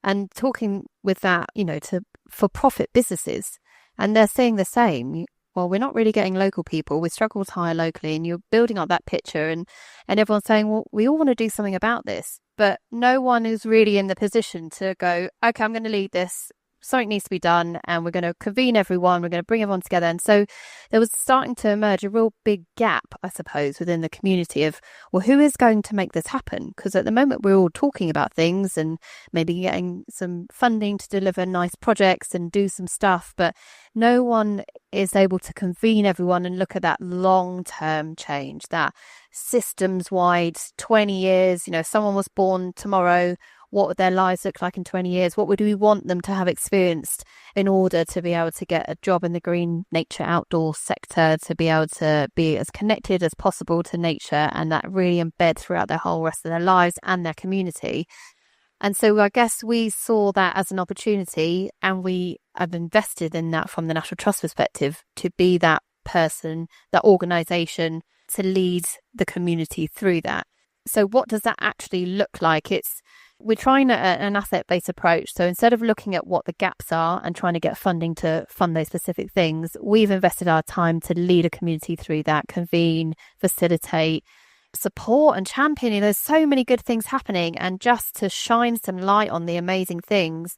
Speaker 3: And talking with that, to for-profit businesses, and they're saying the same. Well, we're not really getting local people. We struggle to hire locally, and you're building up that picture, and everyone's saying, well, we all want to do something about this, but no one is really in the position to go, okay, I'm going to lead this. Something needs to be done, and we're going to convene everyone. We're going to bring everyone together. And so there was starting to emerge a real big gap, I suppose, within the community of, well, who is going to make this happen? Because at the moment we're all talking about things and maybe getting some funding to deliver nice projects and do some stuff, but no one is able to convene everyone and look at that long-term change, that systems-wide 20 years. Someone was born tomorrow. What would their lives look like in 20 years? What would we want them to have experienced in order to be able to get a job in the green nature outdoor sector, to be able to be as connected as possible to nature, and that really embed throughout their whole rest of their lives and their community? And so I guess we saw that as an opportunity, and we have invested in that from the National Trust perspective, to be that person, that organisation, to lead the community through that. So what does that actually look like? We're trying an asset-based approach. So instead of looking at what the gaps are and trying to get funding to fund those specific things, we've invested our time to lead a community through that, convene, facilitate, support and championing. There's so many good things happening, and just to shine some light on the amazing things,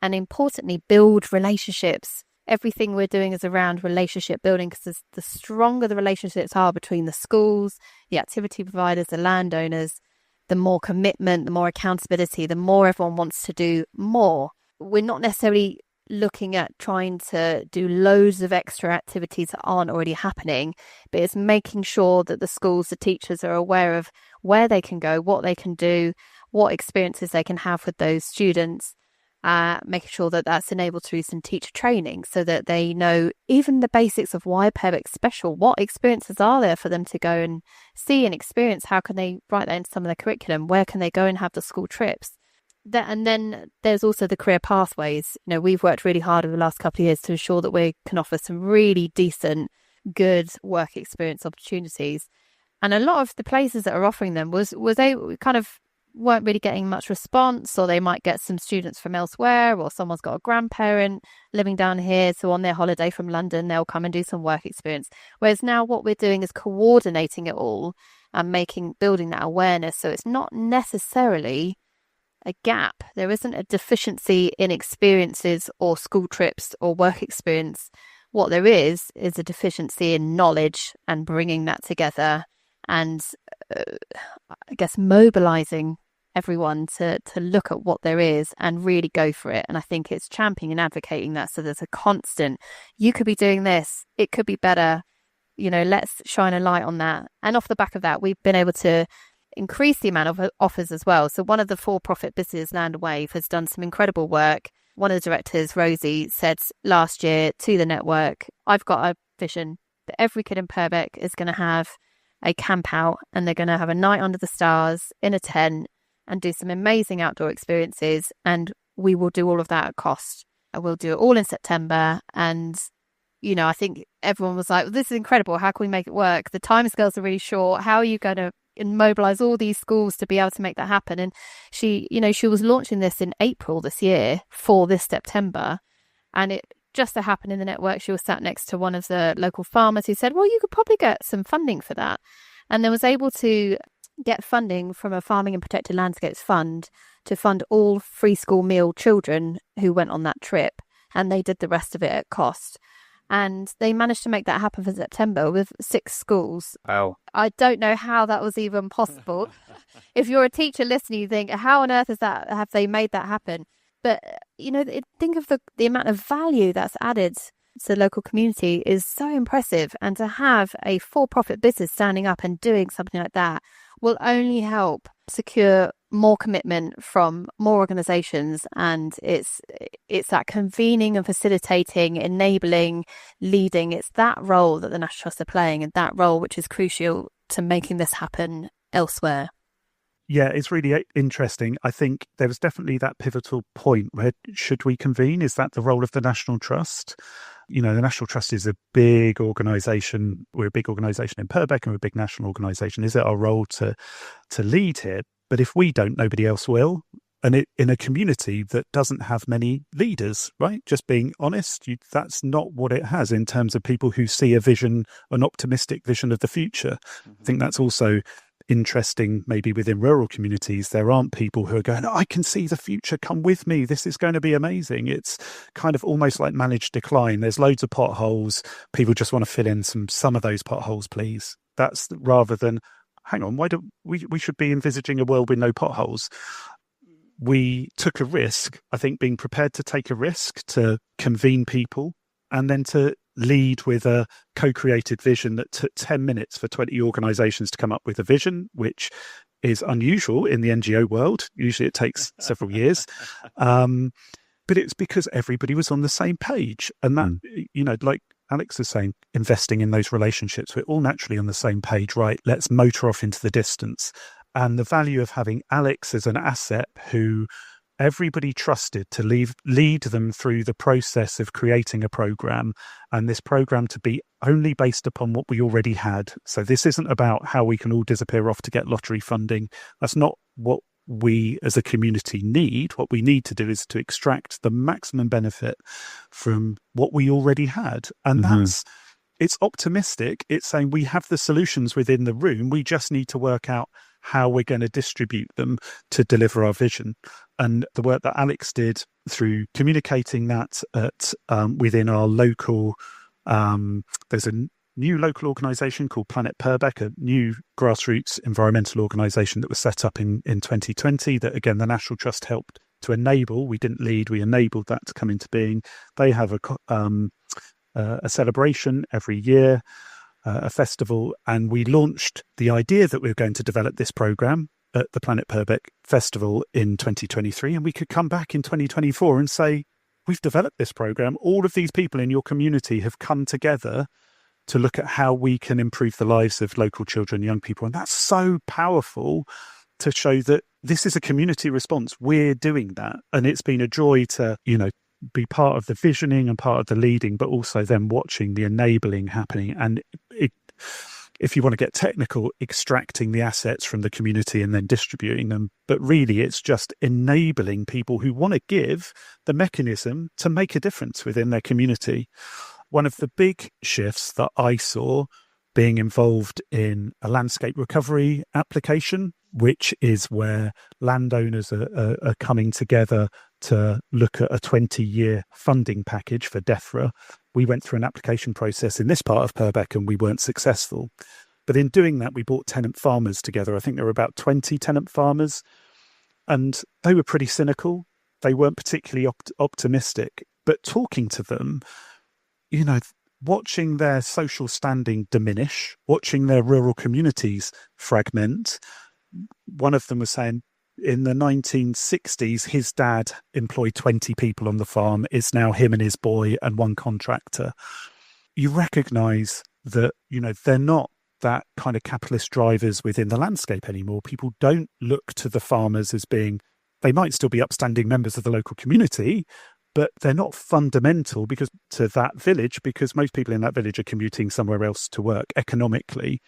Speaker 3: and importantly, build relationships everything we're doing is around relationship building, because the stronger the relationships are between the schools, the activity providers, the landowners, the more commitment, the more accountability, the more everyone wants to do more. We're not necessarily looking at trying to do loads of extra activities that aren't already happening, but it's making sure that the schools, the teachers are aware of where they can go, what they can do, what experiences they can have with those students, making sure that that's enabled through some teacher training so that they know even the basics of why Purbeck's special. What experiences are there for them to go and see and experience? How can they write that into some of their curriculum? Where can they go and have the school trips? And then there's also the career pathways. We've worked really hard over the last couple of years to ensure that we can offer some really decent, good work experience opportunities. And a lot of the places that are offering them was they kind of weren't really getting much response, or they might get some students from elsewhere, or someone's got a grandparent living down here, so on their holiday from London they'll come and do some work experience. Whereas now what we're doing is coordinating it all and building that awareness, so it's not necessarily a gap. There isn't a deficiency in experiences or school trips or work experience. What there is a deficiency in knowledge and bringing that together, and I guess mobilizing everyone to look at what there is and really go for it. And I think it's championing and advocating that, so there's a constant, you could be doing this, it could be better, let's shine a light on that. And off the back of that, we've been able to increase the amount of offers as well. So one of the for-profit businesses, Land Wave, has done some incredible work. One of the directors, Rosie, said last year to the network, I've got a vision that every kid in Purbeck is going to have a camp out, and they're going to have a night under the stars in a tent and do some amazing outdoor experiences, and we will do all of that at cost. We'll do it all in September. And I think everyone was like, well, this is incredible, how can we make it work? The timescales are really short. How are you going to mobilize all these schools to be able to make that happen? And she was launching this in April this year for this September, and it just so happened in the network she was sat next to one of the local farmers who said, well, you could probably get some funding for that, and then was able to get funding from a Farming and Protected Landscapes fund to fund all free school meal children who went on that trip, and they did the rest of it at cost. And they managed to make that happen for September with 6 schools.
Speaker 2: Wow.
Speaker 3: I don't know how that was even possible. If you're a teacher listening, you think, how on earth have they made that happen? But, think of the amount of value that's added to the local community is so impressive. And to have a for-profit business standing up and doing something like that will only help secure more commitment from more organisations. And it's that convening and facilitating, enabling, leading. It's that role that the National Trust are playing, and that role which is crucial to making this happen elsewhere.
Speaker 4: Yeah, it's really interesting. I think there was definitely that pivotal point where, should we convene? Is that the role of the National Trust? The National Trust is a big organisation. We're a big organisation in Purbeck, and we're a big national organisation. Is it our role to lead here? But if we don't, nobody else will. And in a community that doesn't have many leaders, right? Just being honest, that's not what it has in terms of people who see a vision, an optimistic vision of the future. Mm-hmm. I think that's also interesting. Maybe within rural communities, there aren't people who are going, I can see the future, come with me, this is going to be amazing. It's kind of almost like managed decline. There's loads of potholes. People just want to fill in some of those potholes, please. That's rather than, hang on, why don't we should be envisaging a world with no potholes. We took a risk, I think, being prepared to take a risk, to convene people, and then to lead with a co-created vision that took 10 minutes for 20 organisations to come up with a vision, which is unusual in the NGO world. Usually it takes several years. But it's because everybody was on the same page. And that, like Alex is saying, investing in those relationships, we're all naturally on the same page, right? Let's motor off into the distance. And the value of having Alex as an asset who everybody trusted to lead them through the process of creating a program, and this program to be only based upon what we already had. So this isn't about how we can all disappear off to get lottery funding. That's not what we as a community need. What we need to do is to extract the maximum benefit from what we already had. And it's optimistic. It's saying we have the solutions within the room. We just need to work out how we're going to distribute them to deliver our vision. And the work that Alex did through communicating that within our local, there's a new local organisation called Planet Purbeck, a new grassroots environmental organisation that was set up in 2020 that, again, the National Trust helped to enable. We didn't lead, we enabled that to come into being. They have a celebration every year, a festival, and we launched the idea that we were going to develop this programme at the Planet Purbeck Festival in 2023, and we could come back in 2024 and say, we've developed this programme. All of these people in your community have come together to look at how we can improve the lives of local children and young people. And that's so powerful to show that this is a community response. We're doing that. And it's been a joy to, be part of the visioning and part of the leading, but also then watching the enabling happening. And if you want to get technical, extracting the assets from the community and then distributing them. But really, it's just enabling people who want to give the mechanism to make a difference within their community. One of the big shifts that I saw being involved in a landscape recovery application, which is where landowners are coming together to look at a 20-year funding package for DEFRA. We went through an application process in this part of Purbeck and we weren't successful. But in doing that, we brought tenant farmers together. I think there were about 20 tenant farmers, and they were pretty cynical. They weren't particularly optimistic. But talking to them, watching their social standing diminish, watching their rural communities fragment. One of them was saying in the 1960s, his dad employed 20 people on the farm. It's now him and his boy and one contractor. You recognise that, they're not that kind of capitalist drivers within the landscape anymore. People don't look to the farmers as being, they might still be upstanding members of the local community, but they're not fundamental to that village, because most people in that village are commuting somewhere else to work economically.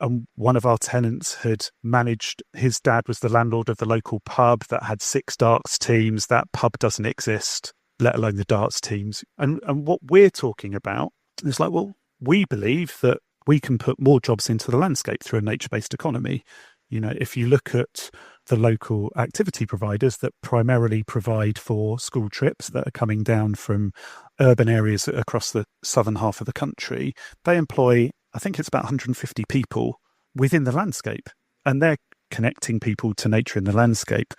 Speaker 4: And one of our tenants had managed, his dad was the landlord of the local pub that had 6 darts teams. That pub doesn't exist, let alone the darts teams. And what we're talking about is like, well, we believe that we can put more jobs into the landscape through a nature-based economy. If you look at the local activity providers that primarily provide for school trips that are coming down from urban areas across the southern half of the country, they employ, I think it's about 150 people within the landscape, and they're connecting people to nature in the landscape.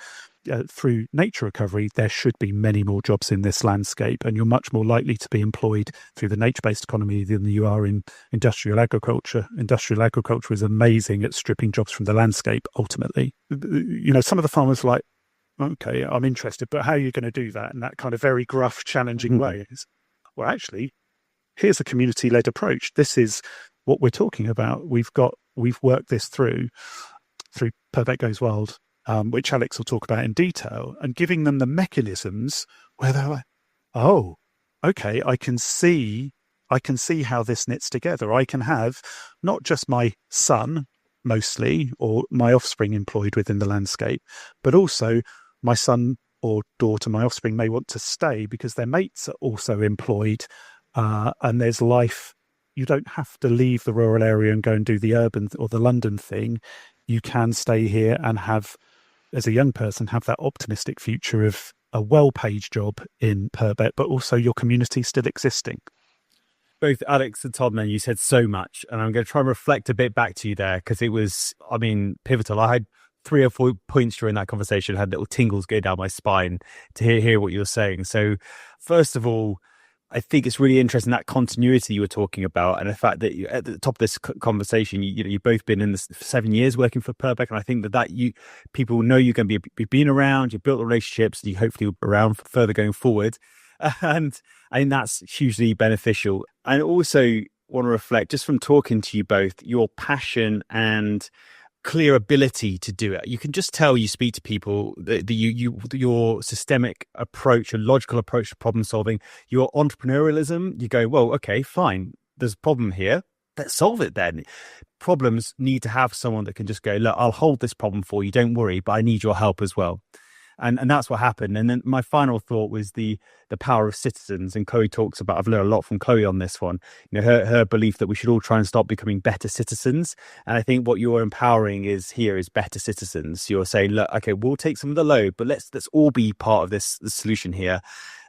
Speaker 4: Through nature recovery, there should be many more jobs in this landscape, and you're much more likely to be employed through the nature-based economy than you are in industrial agriculture. Industrial agriculture is amazing at stripping jobs from the landscape, ultimately. Some of the farmers are like, okay, I'm interested, but how are you going to do that in that kind of very gruff, challenging way? Well, actually, here's a community-led approach. This is what we're talking about. We've worked this through Purbeck Goes Wild, which Alex will talk about in detail, and giving them the mechanisms where they're like, oh, okay, I can see how this knits together. I can have not just my son mostly, or my offspring employed within the landscape, but also my son or daughter, my offspring may want to stay because their mates are also employed, and there's life. You don't have to leave the rural area and go and do the urban or the London thing. You can stay here and have, as a young person, have that optimistic future of a well-paid job in Purbeck, but also your community still existing.
Speaker 2: Both Alex and Tom, then, you said so much, and I'm going to try and reflect a bit back to you there, because it was, pivotal. I had 3 or 4 points during that conversation, had little tingles go down my spine to hear what you were saying. So first of all, I think it's really interesting, that continuity you were talking about, and the fact that at the top of this conversation, you've both been in this 7 years working for Purbeck, and I think that people know you're going to be being around, you've built the relationships, and you hopefully will be around further going forward, and I think that's hugely beneficial. I also want to reflect, just from talking to you both, your passion and clear ability to do it. You can just tell, you speak to people, your systemic approach, your logical approach to problem solving, your entrepreneurialism. You go, well, okay, fine, there's a problem here, let's solve it then. Problems need to have someone that can just go, look, I'll hold this problem for you, don't worry, but I need your help as well. And that's what happened. And then my final thought was the power of citizens. And Chloe talks about, I've learned a lot from Chloe on this one, her belief that we should all try and start becoming better citizens. And I think what you're empowering is better citizens. You're saying, look, okay, we'll take some of the load, but let's all be part of the solution here.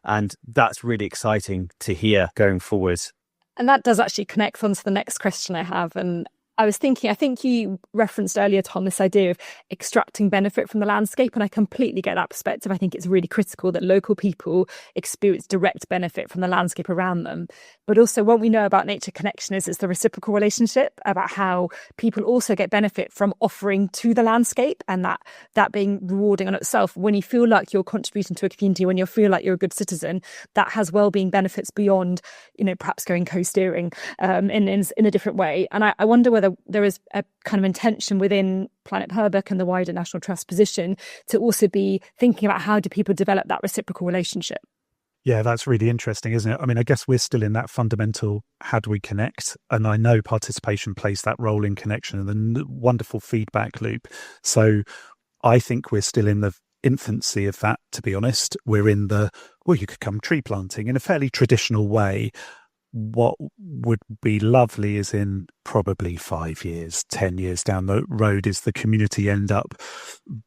Speaker 2: And that's really exciting to hear going forward.
Speaker 1: And that does actually connect onto the next question I have. And I was thinking, I think you referenced earlier, Tom, this idea of extracting benefit from the landscape. And I completely get that perspective. I think it's really critical that local people experience direct benefit from the landscape around them. But also what we know about nature connection is it's the reciprocal relationship, about how people also get benefit from offering to the landscape, and that being rewarding on itself. When you feel like you're contributing to a community, when you feel like you're a good citizen, that has well-being benefits beyond, perhaps going co-steering in a different way. And I wonder whether there is a kind of intention within Planet Purbeck and the wider National Trust position to also be thinking about how do people develop that reciprocal relationship.
Speaker 4: Yeah, that's really interesting, isn't it? I mean, I guess we're still in that fundamental, how do we connect? And I know participation plays that role in connection and the wonderful feedback loop. So I think we're still in the infancy of that, to be honest. We're in you could come tree planting in a fairly traditional way. What would be lovely is in probably 5 years, 10 years down the road, is the community end up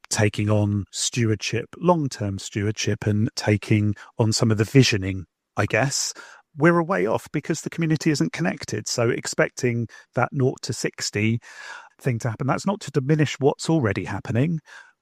Speaker 4: taking on stewardship, long-term stewardship, and taking on some of the visioning, I guess. We're a way off because the community isn't connected. So expecting that 0 to 60 thing to happen, that's not to diminish what's already happening,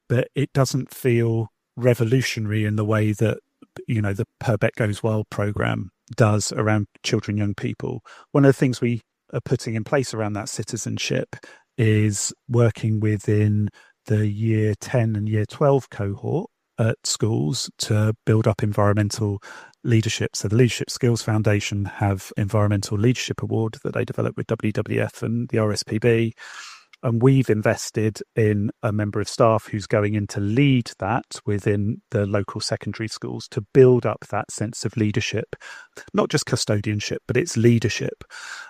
Speaker 4: but it doesn't feel revolutionary in the way that, the Purbeck Goes Wild programme does around children, young people. One of the things we are putting in place around that citizenship is working within the year 10 and year 12 cohort at schools to build up environmental leadership. So the Leadership Skills Foundation have Environmental Leadership Award that they developed with WWF and the RSPB. And we've invested in a member of staff who's going in to lead that within the local secondary schools to build up that sense of leadership, not just custodianship, but it's leadership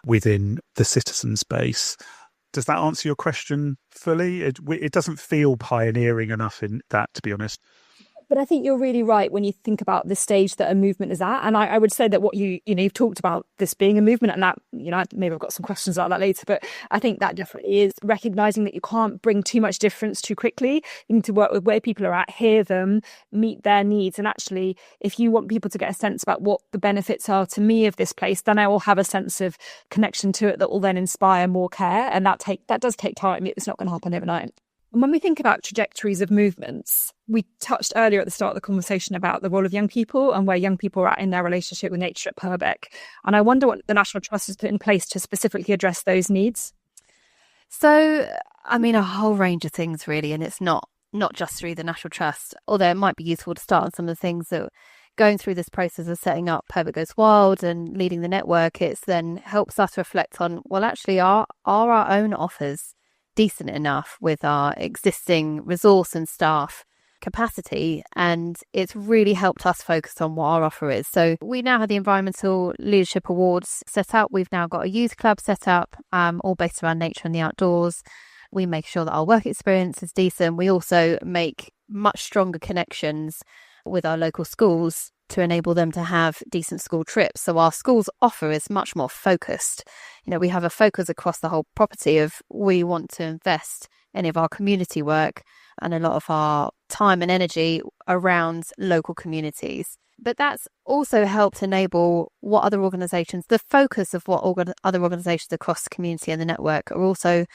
Speaker 4: within the citizen space. Does that answer your question fully? It doesn't feel pioneering enough in that, to be honest.
Speaker 1: But I think you're really right when you think about the stage that a movement is at. And I would say that what you've talked about this being a movement, and that, maybe I've got some questions about that later, but I think that definitely is recognizing that you can't bring too much difference too quickly. You need to work with where people are at, hear them, meet their needs. And actually, if you want people to get a sense about what the benefits are to me of this place, then I will have a sense of connection to it that will then inspire more care. And that does take time. It's not going to happen overnight. And when we think about trajectories of movements, we touched earlier at the start of the conversation about the role of young people and where young people are at in their relationship with nature at Purbeck. And I wonder what the National Trust has put in place to specifically address those needs.
Speaker 3: So, a whole range of things really, and it's not just through the National Trust, although it might be useful to start on some of the things that going through this process of setting up Purbeck Goes Wild and leading the network, it's then helps us reflect on, well, actually, are our own offers decent enough with our existing resource and staff capacity? And it's really helped us focus on what our offer is. So we now have the Environmental Leadership Awards set up. We've now got a youth club set up, all based around nature and the outdoors. We make sure that our work experience is decent. We also make much stronger connections with our local schools to enable them to have decent school trips. So our school's offer is much more focused. We have a focus across the whole property of we want to invest any of our community work and a lot of our time and energy around local communities. But that's also helped enable what other organisations, the focus of what other organisations across the community and the network are also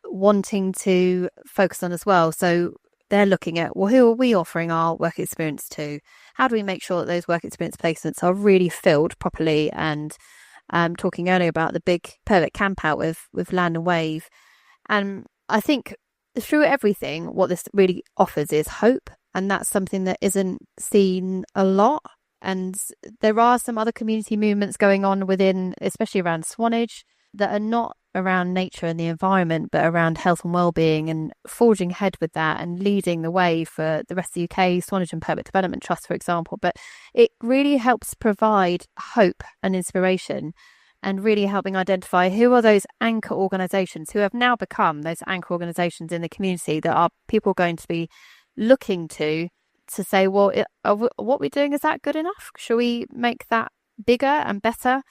Speaker 3: wanting to focus on as well. So they're looking at, well, who are we offering our work experience to? How do we make sure that those work experience placements are really filled properly? And talking earlier about the big Purbeck camp out with Land and Wave. And I think through everything, what this really offers is hope. And that's something that isn't seen a lot. And there are some other community movements going on within, especially around Swanage, that are not around nature and the environment, but around health and well-being, and forging ahead with that and leading the way for the rest of the UK, Swanage and Purbeck Development Trust, for example. But it really helps provide hope and inspiration, and really helping identify who are those anchor organisations who have now become those anchor organisations in the community that are people going to be looking to to say, well, what we're doing, is that good enough? Shall we make that bigger and better?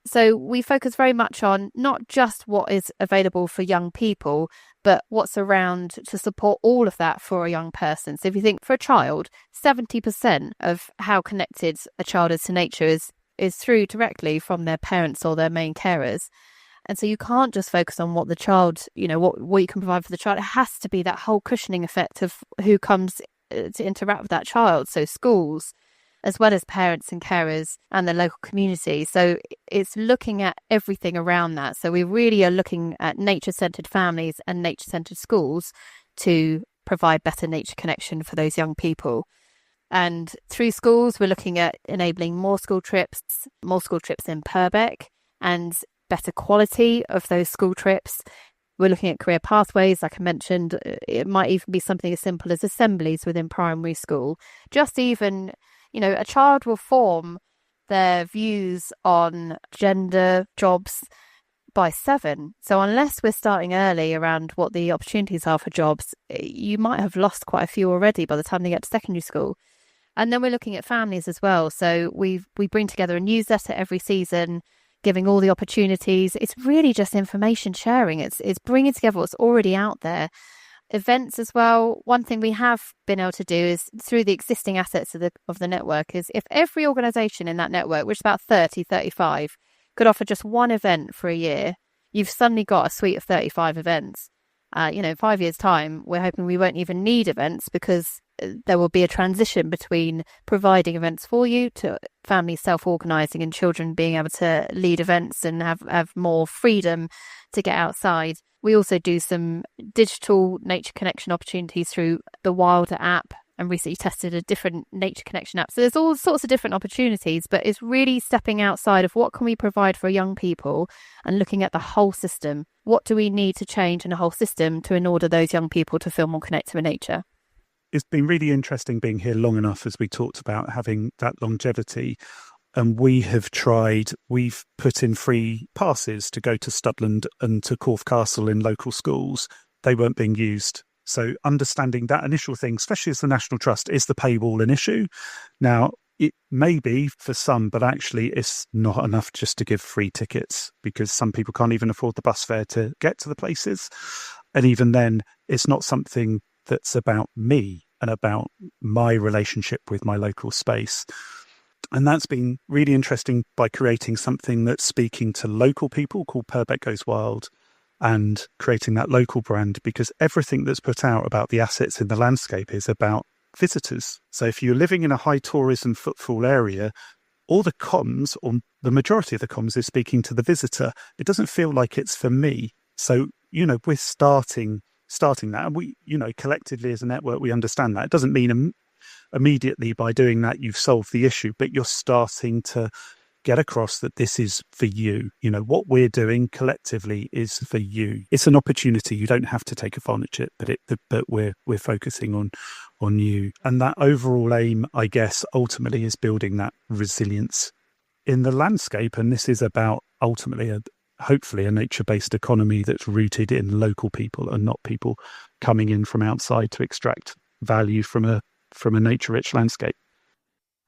Speaker 3: So we focus very much on not just what is available for young people, but what's around to support all of that for a young person. So if you think for a child, 70% of how connected a child is to nature is through directly from their parents or their main carers. And so you can't just focus on what the child, what you can provide for the child. It has to be that whole cushioning effect of who comes to interact with that child. So schools, as well as parents and carers and the local community. So it's looking at everything around that. So we really are looking at nature-centred families and nature-centred schools to provide better nature connection for those young people. And through schools, we're looking at enabling more school trips in Purbeck, and better quality of those school trips. We're looking at career pathways, like I mentioned. It might even be something as simple as assemblies within primary school. Just even, a child will form their views on gender, jobs by 7. So unless we're starting early around what the opportunities are for jobs, you might have lost quite a few already by the time they get to secondary school. And then we're looking at families as well. So we bring together a newsletter every season, giving all the opportunities. It's really just information sharing. It's bringing together what's already out there. Events as well. One thing we have been able to do is through the existing assets of the network is if every organisation in that network, which is about 35, could offer just one event for a year, you've suddenly got a suite of 35 events. 5 years' time, we're hoping we won't even need events because there will be a transition between providing events for you to families self-organising and children being able to lead events and have more freedom to get outside. We also do some digital nature connection opportunities through the Wilder app and recently tested a different nature connection app. So there's all sorts of different opportunities, but it's really stepping outside of what can we provide for young people and looking at the whole system. What do we need to change in the whole system to order those young people to feel more connected with nature?
Speaker 4: It's been really interesting being here long enough, as we talked about having that longevity. And we've put in free passes to go to Studland and to Corfe Castle in local schools. They weren't being used. So understanding that initial thing, especially as the National Trust, is the paywall an issue? Now, it may be for some, but actually it's not enough just to give free tickets because some people can't even afford the bus fare to get to the places. And even then, it's not something that's about me and about my relationship with my local space. And that's been really interesting by creating something that's speaking to local people called Purbeck Goes Wild and creating that local brand, because everything that's put out about the assets in the landscape is about visitors. So if you're living in a high tourism footfall area, all the comms, or the majority of the comms, is speaking to the visitor. It doesn't feel like it's for me. So, we're starting that. And we, collectively as a network, we understand that. It doesn't mean immediately by doing that you've solved the issue, but you're starting to get across that this is for you. What we're doing collectively is for you. It's an opportunity. You don't have to take advantage of it, but we're focusing on you. And that overall aim, I guess, ultimately is building that resilience in the landscape. And this is about ultimately hopefully a nature-based economy that's rooted in local people and not people coming in from outside to extract value from a nature-rich landscape.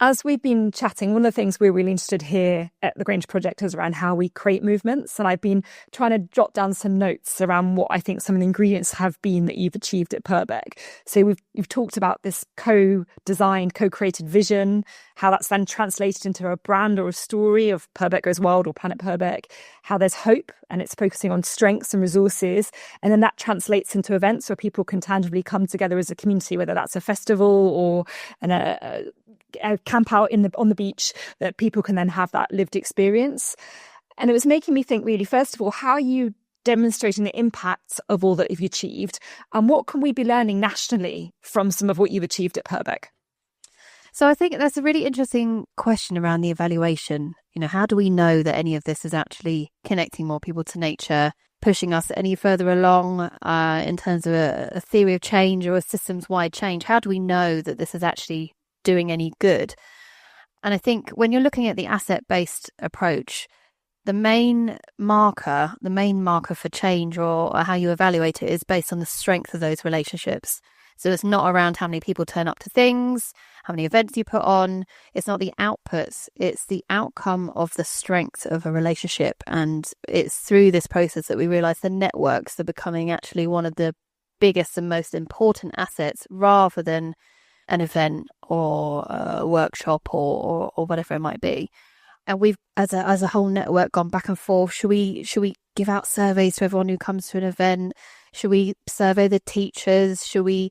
Speaker 1: As we've been chatting, one of the things we're really interested here at the Grange Project is around how we create movements. And I've been trying to jot down some notes around what I think some of the ingredients have been that you've achieved at Purbeck. So you've talked about this co-designed, co-created vision, how that's then translated into a brand or a story of Purbeck Goes Wild or Planet Purbeck, how there's hope and it's focusing on strengths and resources. And then that translates into events where people can tangibly come together as a community, whether that's a festival or a camp out on the beach, that people can then have that lived experience. And it was making me think, really, first of all, how are you demonstrating the impact of all that you've achieved, and what can we be learning nationally from some of what you've achieved at Purbeck?
Speaker 3: So I think that's a really interesting question around the evaluation. How do we know that any of this is actually connecting more people to nature, pushing us any further along in terms of a theory of change or a systems-wide change? How do we know that this is actually doing any good? And I think when you're looking at the asset-based approach, the main marker for change or how you evaluate it is based on the strength of those relationships. So it's not around how many people turn up to things, how many events you put on. It's not the outputs. It's the outcome of the strength of a relationship. And it's through this process that we realise the networks are becoming actually one of the biggest and most important assets, rather than an event or a workshop or whatever it might be. And we've, as a whole network, gone back and forth. Should we give out surveys to everyone who comes to an event? Should we survey the teachers? Should we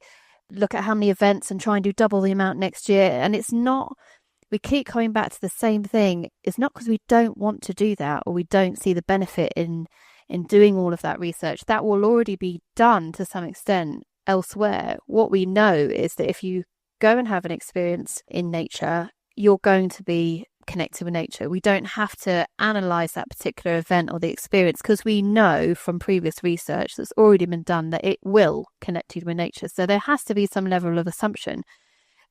Speaker 3: look at how many events and try and do double the amount next year? And it's not, we keep coming back to the same thing. It's not because we don't want to do that or we don't see the benefit in doing all of that research. That will already be done to some extent elsewhere. What we know is that if you go and have an experience in nature, you're going to be connected with nature. We don't have to analyse that particular event or the experience, because we know from previous research that's already been done that it will connect you with nature. So there has to be some level of assumption,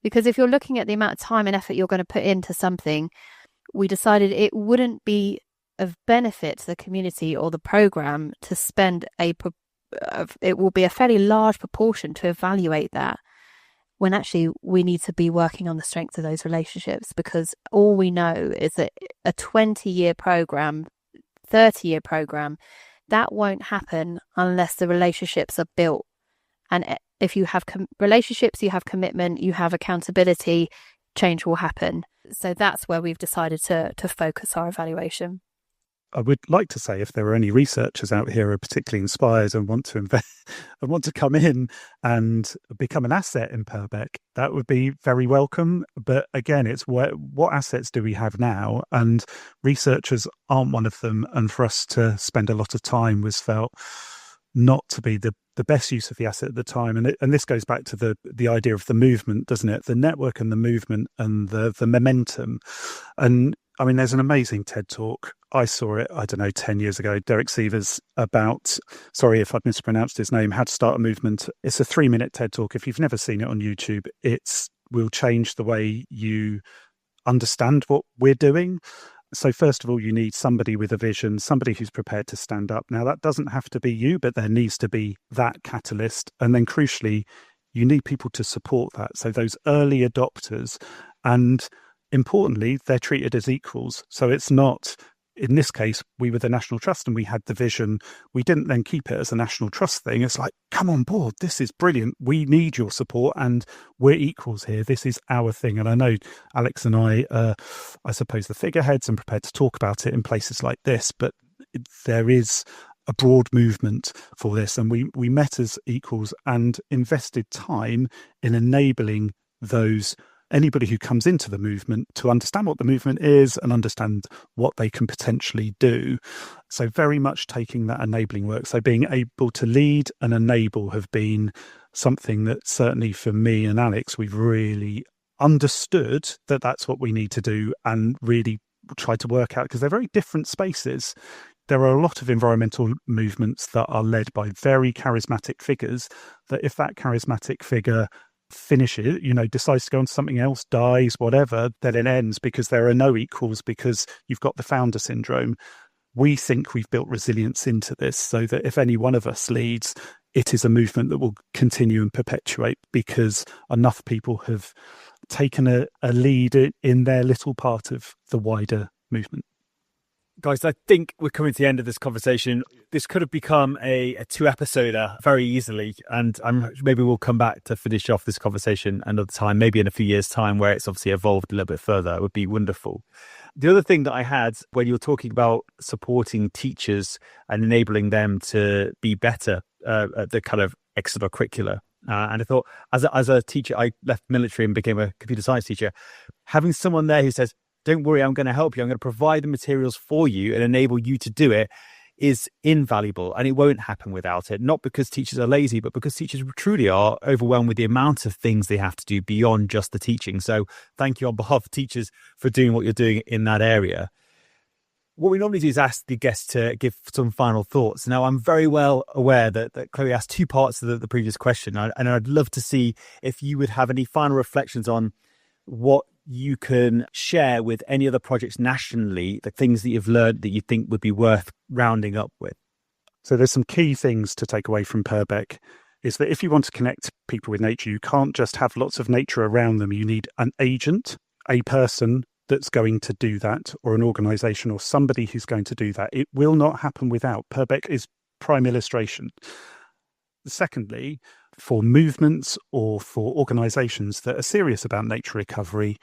Speaker 3: because if you're looking at the amount of time and effort you're going to put into something, we decided it wouldn't be of benefit to the community or the programme to spend it will be a fairly large proportion to evaluate that, when actually we need to be working on the strength of those relationships. Because all we know is that a 20-year programme, 30-year programme, that won't happen unless the relationships are built. And if you have relationships, you have commitment, you have accountability, change will happen. So that's where we've decided to focus our evaluation.
Speaker 4: I would like to say, if there are any researchers out here who are particularly inspired and want to invest and want to come in and become an asset in Purbeck, that would be very welcome. But again, it's what assets do we have now? And researchers aren't one of them. And for us to spend a lot of time was felt not to be the best use of the asset at the time. And this goes back to the idea of the movement, doesn't it? The network and the movement and the momentum. And I mean, there's an amazing TED talk. I saw it, 10 years ago, Derek Sievers, about, sorry if I've mispronounced his name, How to Start a Movement. It's a 3-minute TED talk. If you've never seen it on YouTube, it will change the way you understand what we're doing. So first of all, you need somebody with a vision, somebody who's prepared to stand up. Now, that doesn't have to be you, but there needs to be that catalyst. And then crucially, you need people to support that. So those early adopters, and importantly, they're treated as equals. So it's not, in this case, we were the National Trust and we had the vision. We didn't then keep it as a National Trust thing. It's like, come on board. This is brilliant. We need your support and we're equals here. This is our thing. And I know Alex and I suppose, the figureheads and prepared to talk about it in places like this, but there is a broad movement for this. And we met as equals and invested time in enabling anybody who comes into the movement to understand what the movement is and understand what they can potentially do. So very much taking that enabling work. So being able to lead and enable have been something that certainly for me and Alex, we've really understood that that's what we need to do and really try to work out, because they're very different spaces. There are a lot of environmental movements that are led by very charismatic figures, that if that charismatic figure finishes, decides to go on to something else, dies, whatever, then it ends because there are no equals, because you've got the founder syndrome. We think we've built resilience into this so that if any one of us leads, it is a movement that will continue and perpetuate because enough people have taken a lead in their little part of the wider movement.
Speaker 2: Guys, I think we're coming to the end of this conversation. This could have become a 2-episoder very easily, and maybe we'll come back to finish off this conversation another time, maybe in a few years' time, where it's obviously evolved a little bit further. It would be wonderful. The other thing that I had when you were talking about supporting teachers and enabling them to be better at the kind of extracurricular, and I thought, as a teacher, I left military and became a computer science teacher. Having someone there who says, don't worry, I'm going to help you. I'm going to provide the materials for you and enable you to do it is invaluable. And it won't happen without it. Not because teachers are lazy, but because teachers truly are overwhelmed with the amount of things they have to do beyond just the teaching. So thank you on behalf of teachers for doing what you're doing in that area. What we normally do is ask the guests to give some final thoughts. Now, I'm very well aware that Chloe asked 2 parts of the previous question. And I'd love to see if you would have any final reflections on what you can share with any other projects nationally, the things that you've learned that you think would be worth rounding up with.
Speaker 4: So there's some key things to take away from Purbeck. is that if you want to connect people with nature, you can't just have lots of nature around them. You need an agent, a person that's going to do that, or an organisation or somebody who's going to do that. It will not happen without. Purbeck is prime illustration. Secondly, for movements or for organisations that are serious about nature recovery,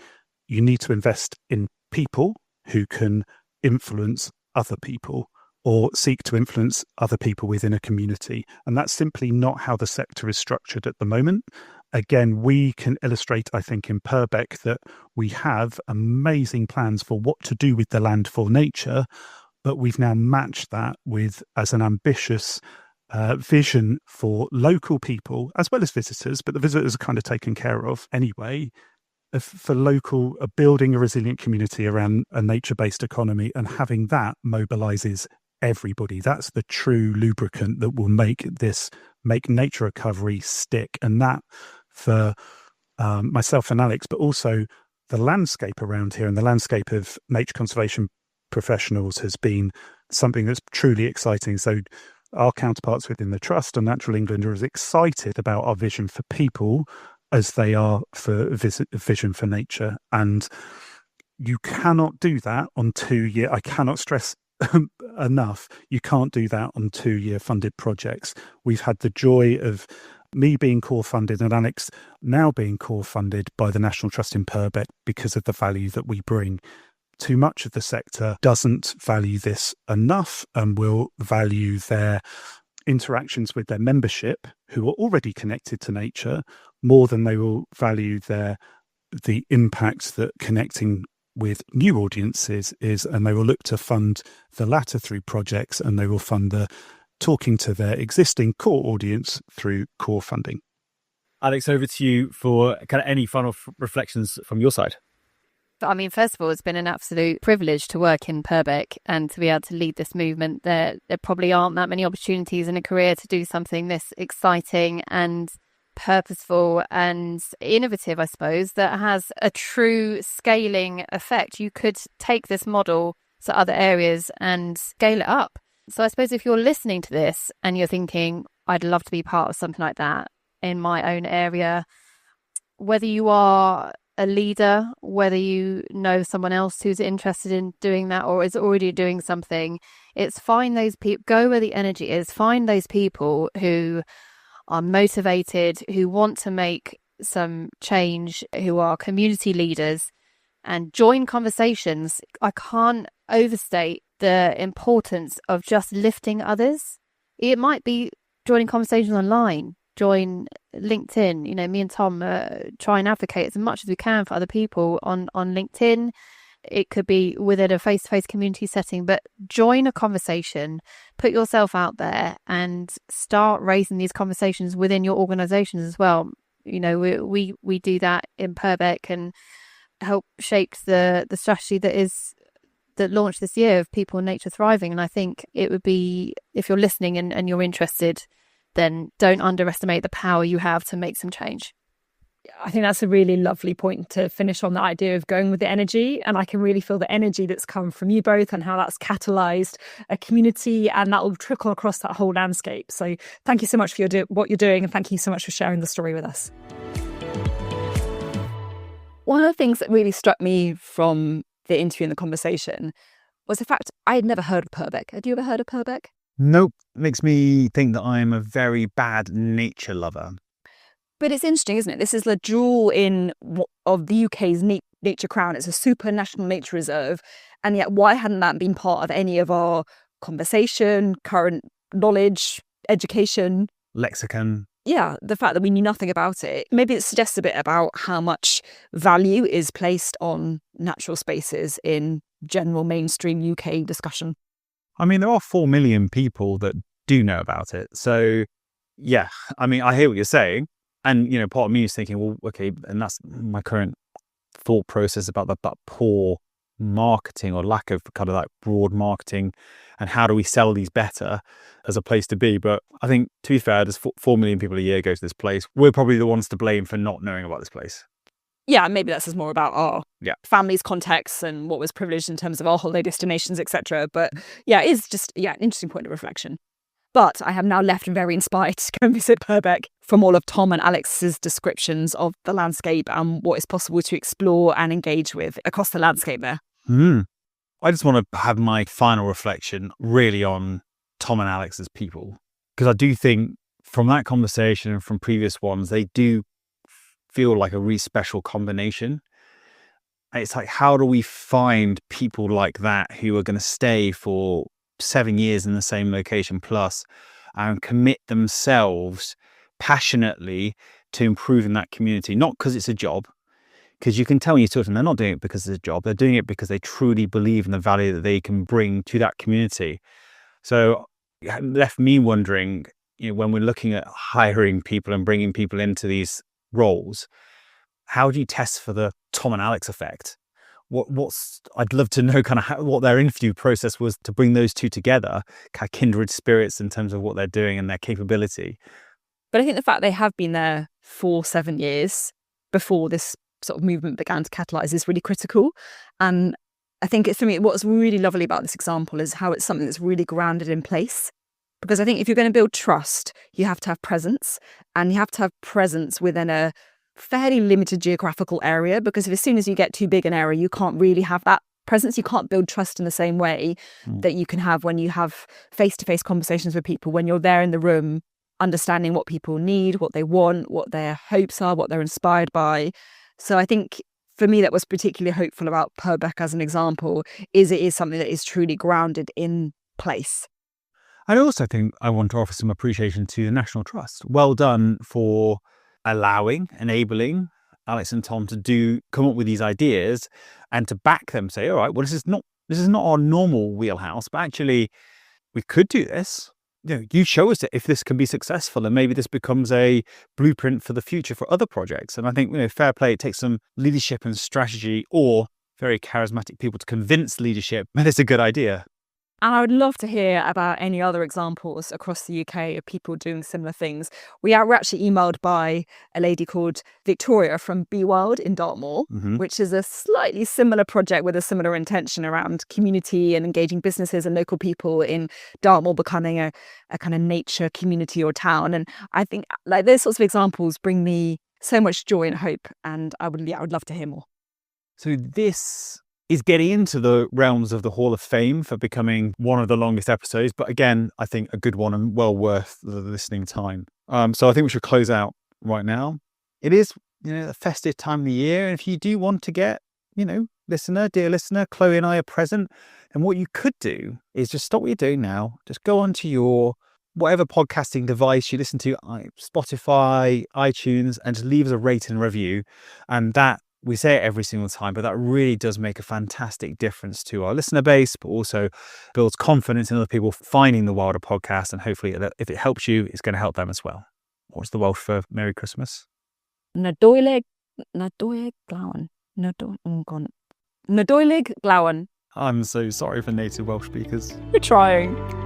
Speaker 4: you need to invest in people who can influence other people or seek to influence other people within a community. And that's simply not how the sector is structured at the moment. Again, we can illustrate, I think, in Purbeck that we have amazing plans for what to do with the land for nature, but we've now matched that with, as an ambitious vision for local people, as well as visitors, but the visitors are kind of taken care of anyway, for local, building a resilient community around a nature-based economy, and having that mobilises everybody. That's the true lubricant that will make nature recovery stick. And that, for myself and Alex, but also the landscape around here and the landscape of nature conservation professionals, has been something that's truly exciting. So our counterparts within the Trust and Natural England are as excited about our vision for people as they are for vision for nature. And you cannot do that on 2 year. I cannot stress enough, you can't do that on 2-year funded projects. We've had the joy of me being core funded and Alex now being core funded by the National Trust in Purbeck because of the value that we bring. Too much of the sector doesn't value this enough and will value their interactions with their membership, who are already connected to nature, more than they will value the impact that connecting with new audiences is, and they will look to fund the latter through projects, and they will fund the talking to their existing core audience through core funding.
Speaker 2: Alex, over to you for kind of any final reflections from your side.
Speaker 3: I mean, first of all, it's been an absolute privilege to work in Purbeck and to be able to lead this movement. There probably aren't that many opportunities in a career to do something this exciting and purposeful and innovative, I suppose, that has a true scaling effect. You could take this model to other areas and scale it up. So I suppose if you're listening to this and you're thinking, I'd love to be part of something like that in my own area, whether you are a leader, whether you know someone else who's interested in doing that or is already doing something, it's find those people, go where the energy is, find those people who are motivated, who want to make some change, who are community leaders, and join conversations. I can't overstate the importance of just lifting others. It might be joining conversations online, join LinkedIn. You know, me and Tom try and advocate as much as we can for other people on LinkedIn. It could be within a face-to-face community setting, but join a conversation, put yourself out there and start raising these conversations within your organisations as well. You know, we do that in Purbeck and help shape the strategy that launched this year of People and Nature Thriving. And I think it would be, if you're listening and you're interested, then don't underestimate the power you have to make some change.
Speaker 1: I think that's a really lovely point to finish on, the idea of going with the energy. And I can really feel the energy that's come from you both and how that's catalysed a community, and that will trickle across that whole landscape. So thank you so much for what you're doing, and thank you so much for sharing the story with us. One of the things that really struck me from the interview and the conversation was the fact I had never heard of Purbeck. Had you ever heard of Purbeck?
Speaker 2: Nope. Makes me think that I'm a very bad nature lover.
Speaker 1: But it's interesting, isn't it? This is the jewel of the UK's nature crown. It's a super national nature reserve. And yet, why hadn't that been part of any of our conversation, current knowledge, education?
Speaker 2: Lexicon.
Speaker 1: Yeah, the fact that we knew nothing about it. Maybe it suggests a bit about how much value is placed on natural spaces in general mainstream UK discussion.
Speaker 2: I mean, there are 4 million people that do know about it. So, yeah, I mean, I hear what you're saying. And, you know, part of me is thinking, well, okay, and that's my current thought process about that poor marketing or lack of kind of like broad marketing, and how do we sell these better as a place to be. But I think, to be fair, there's 4 million people a year go to this place. We're probably the ones to blame for not knowing about this place.
Speaker 1: Yeah, maybe that says more about our family's context and what was privileged in terms of our holiday destinations, etc. But yeah, it is just an interesting point of reflection. But I am now left and very inspired to go and visit Purbeck from all of Tom and Alex's descriptions of the landscape and what is possible to explore and engage with across the landscape there.
Speaker 2: I just want to have my final reflection really on Tom and Alex as people, because I do think from that conversation and from previous ones, they do feel like a really special combination. It's like, how do we find people like that who are going to stay for 7 years in the same location plus and commit themselves passionately to improving that community? Not because it's a job, because you can tell when you talk to them, they're not doing it because it's a job. They're doing it because they truly believe in the value that they can bring to that community. So it left me wondering, when we're looking at hiring people and bringing people into these roles, how do you test for the Tom and Alex effect? I'd love to know kind of what their interview process was to bring those two together, kind of kindred spirits in terms of what they're doing and their capability.
Speaker 1: But I think the fact they have been there for 7 years before this sort of movement began to catalyse is really critical. And I think it's, for me, what's really lovely about this example is how it's something that's really grounded in place. Because I think if you're going to build trust, you have to have presence, and you have to have presence within a fairly limited geographical area, because as soon as you get too big an area, you can't really have that presence. You can't build trust in the same way that you can have when you have face-to-face conversations with people, when you're there in the room, understanding what people need, what they want, what their hopes are, what they're inspired by. So I think for me, that was particularly hopeful about Purbeck as an example, is it is something that is truly grounded in place.
Speaker 2: I also think I want to offer some appreciation to the National Trust. Well done for enabling Alex and Tom to come up with these ideas and to back them, say, all right, well, this is not our normal wheelhouse, but actually we could do this. You show us if this can be successful, and maybe this becomes a blueprint for the future for other projects. And I think, fair play, it takes some leadership and strategy, or very charismatic people to convince leadership that it's a good idea.
Speaker 1: And I would love to hear about any other examples across the UK of people doing similar things. We were actually emailed by a lady called Victoria from Be Wild in Dartmoor, which is a slightly similar project with a similar intention around community and engaging businesses and local people in Dartmoor becoming a kind of nature community or town. And I think like those sorts of examples bring me so much joy and hope. And I would love to hear more.
Speaker 2: So this is getting into the realms of the Hall of Fame for becoming one of the longest episodes. But again, I think a good one and well worth the listening time. So I think we should close out right now. It is, a festive time of the year. And if you do want to get, dear listener, Chloe and I are present. And what you could do is just stop what you're doing now. Just go onto your whatever podcasting device you listen to, Spotify, iTunes, and just leave us a rating and review. And that, we say it every single time, but that really does make a fantastic difference to our listener base, but also builds confidence in other people finding the Wilder podcast. And hopefully, if it helps you, it's going to help them as well. What's the Welsh for Merry Christmas?
Speaker 1: Nadolig glawn. Nadolig glawn.
Speaker 2: I'm so sorry for native Welsh speakers.
Speaker 1: We're trying.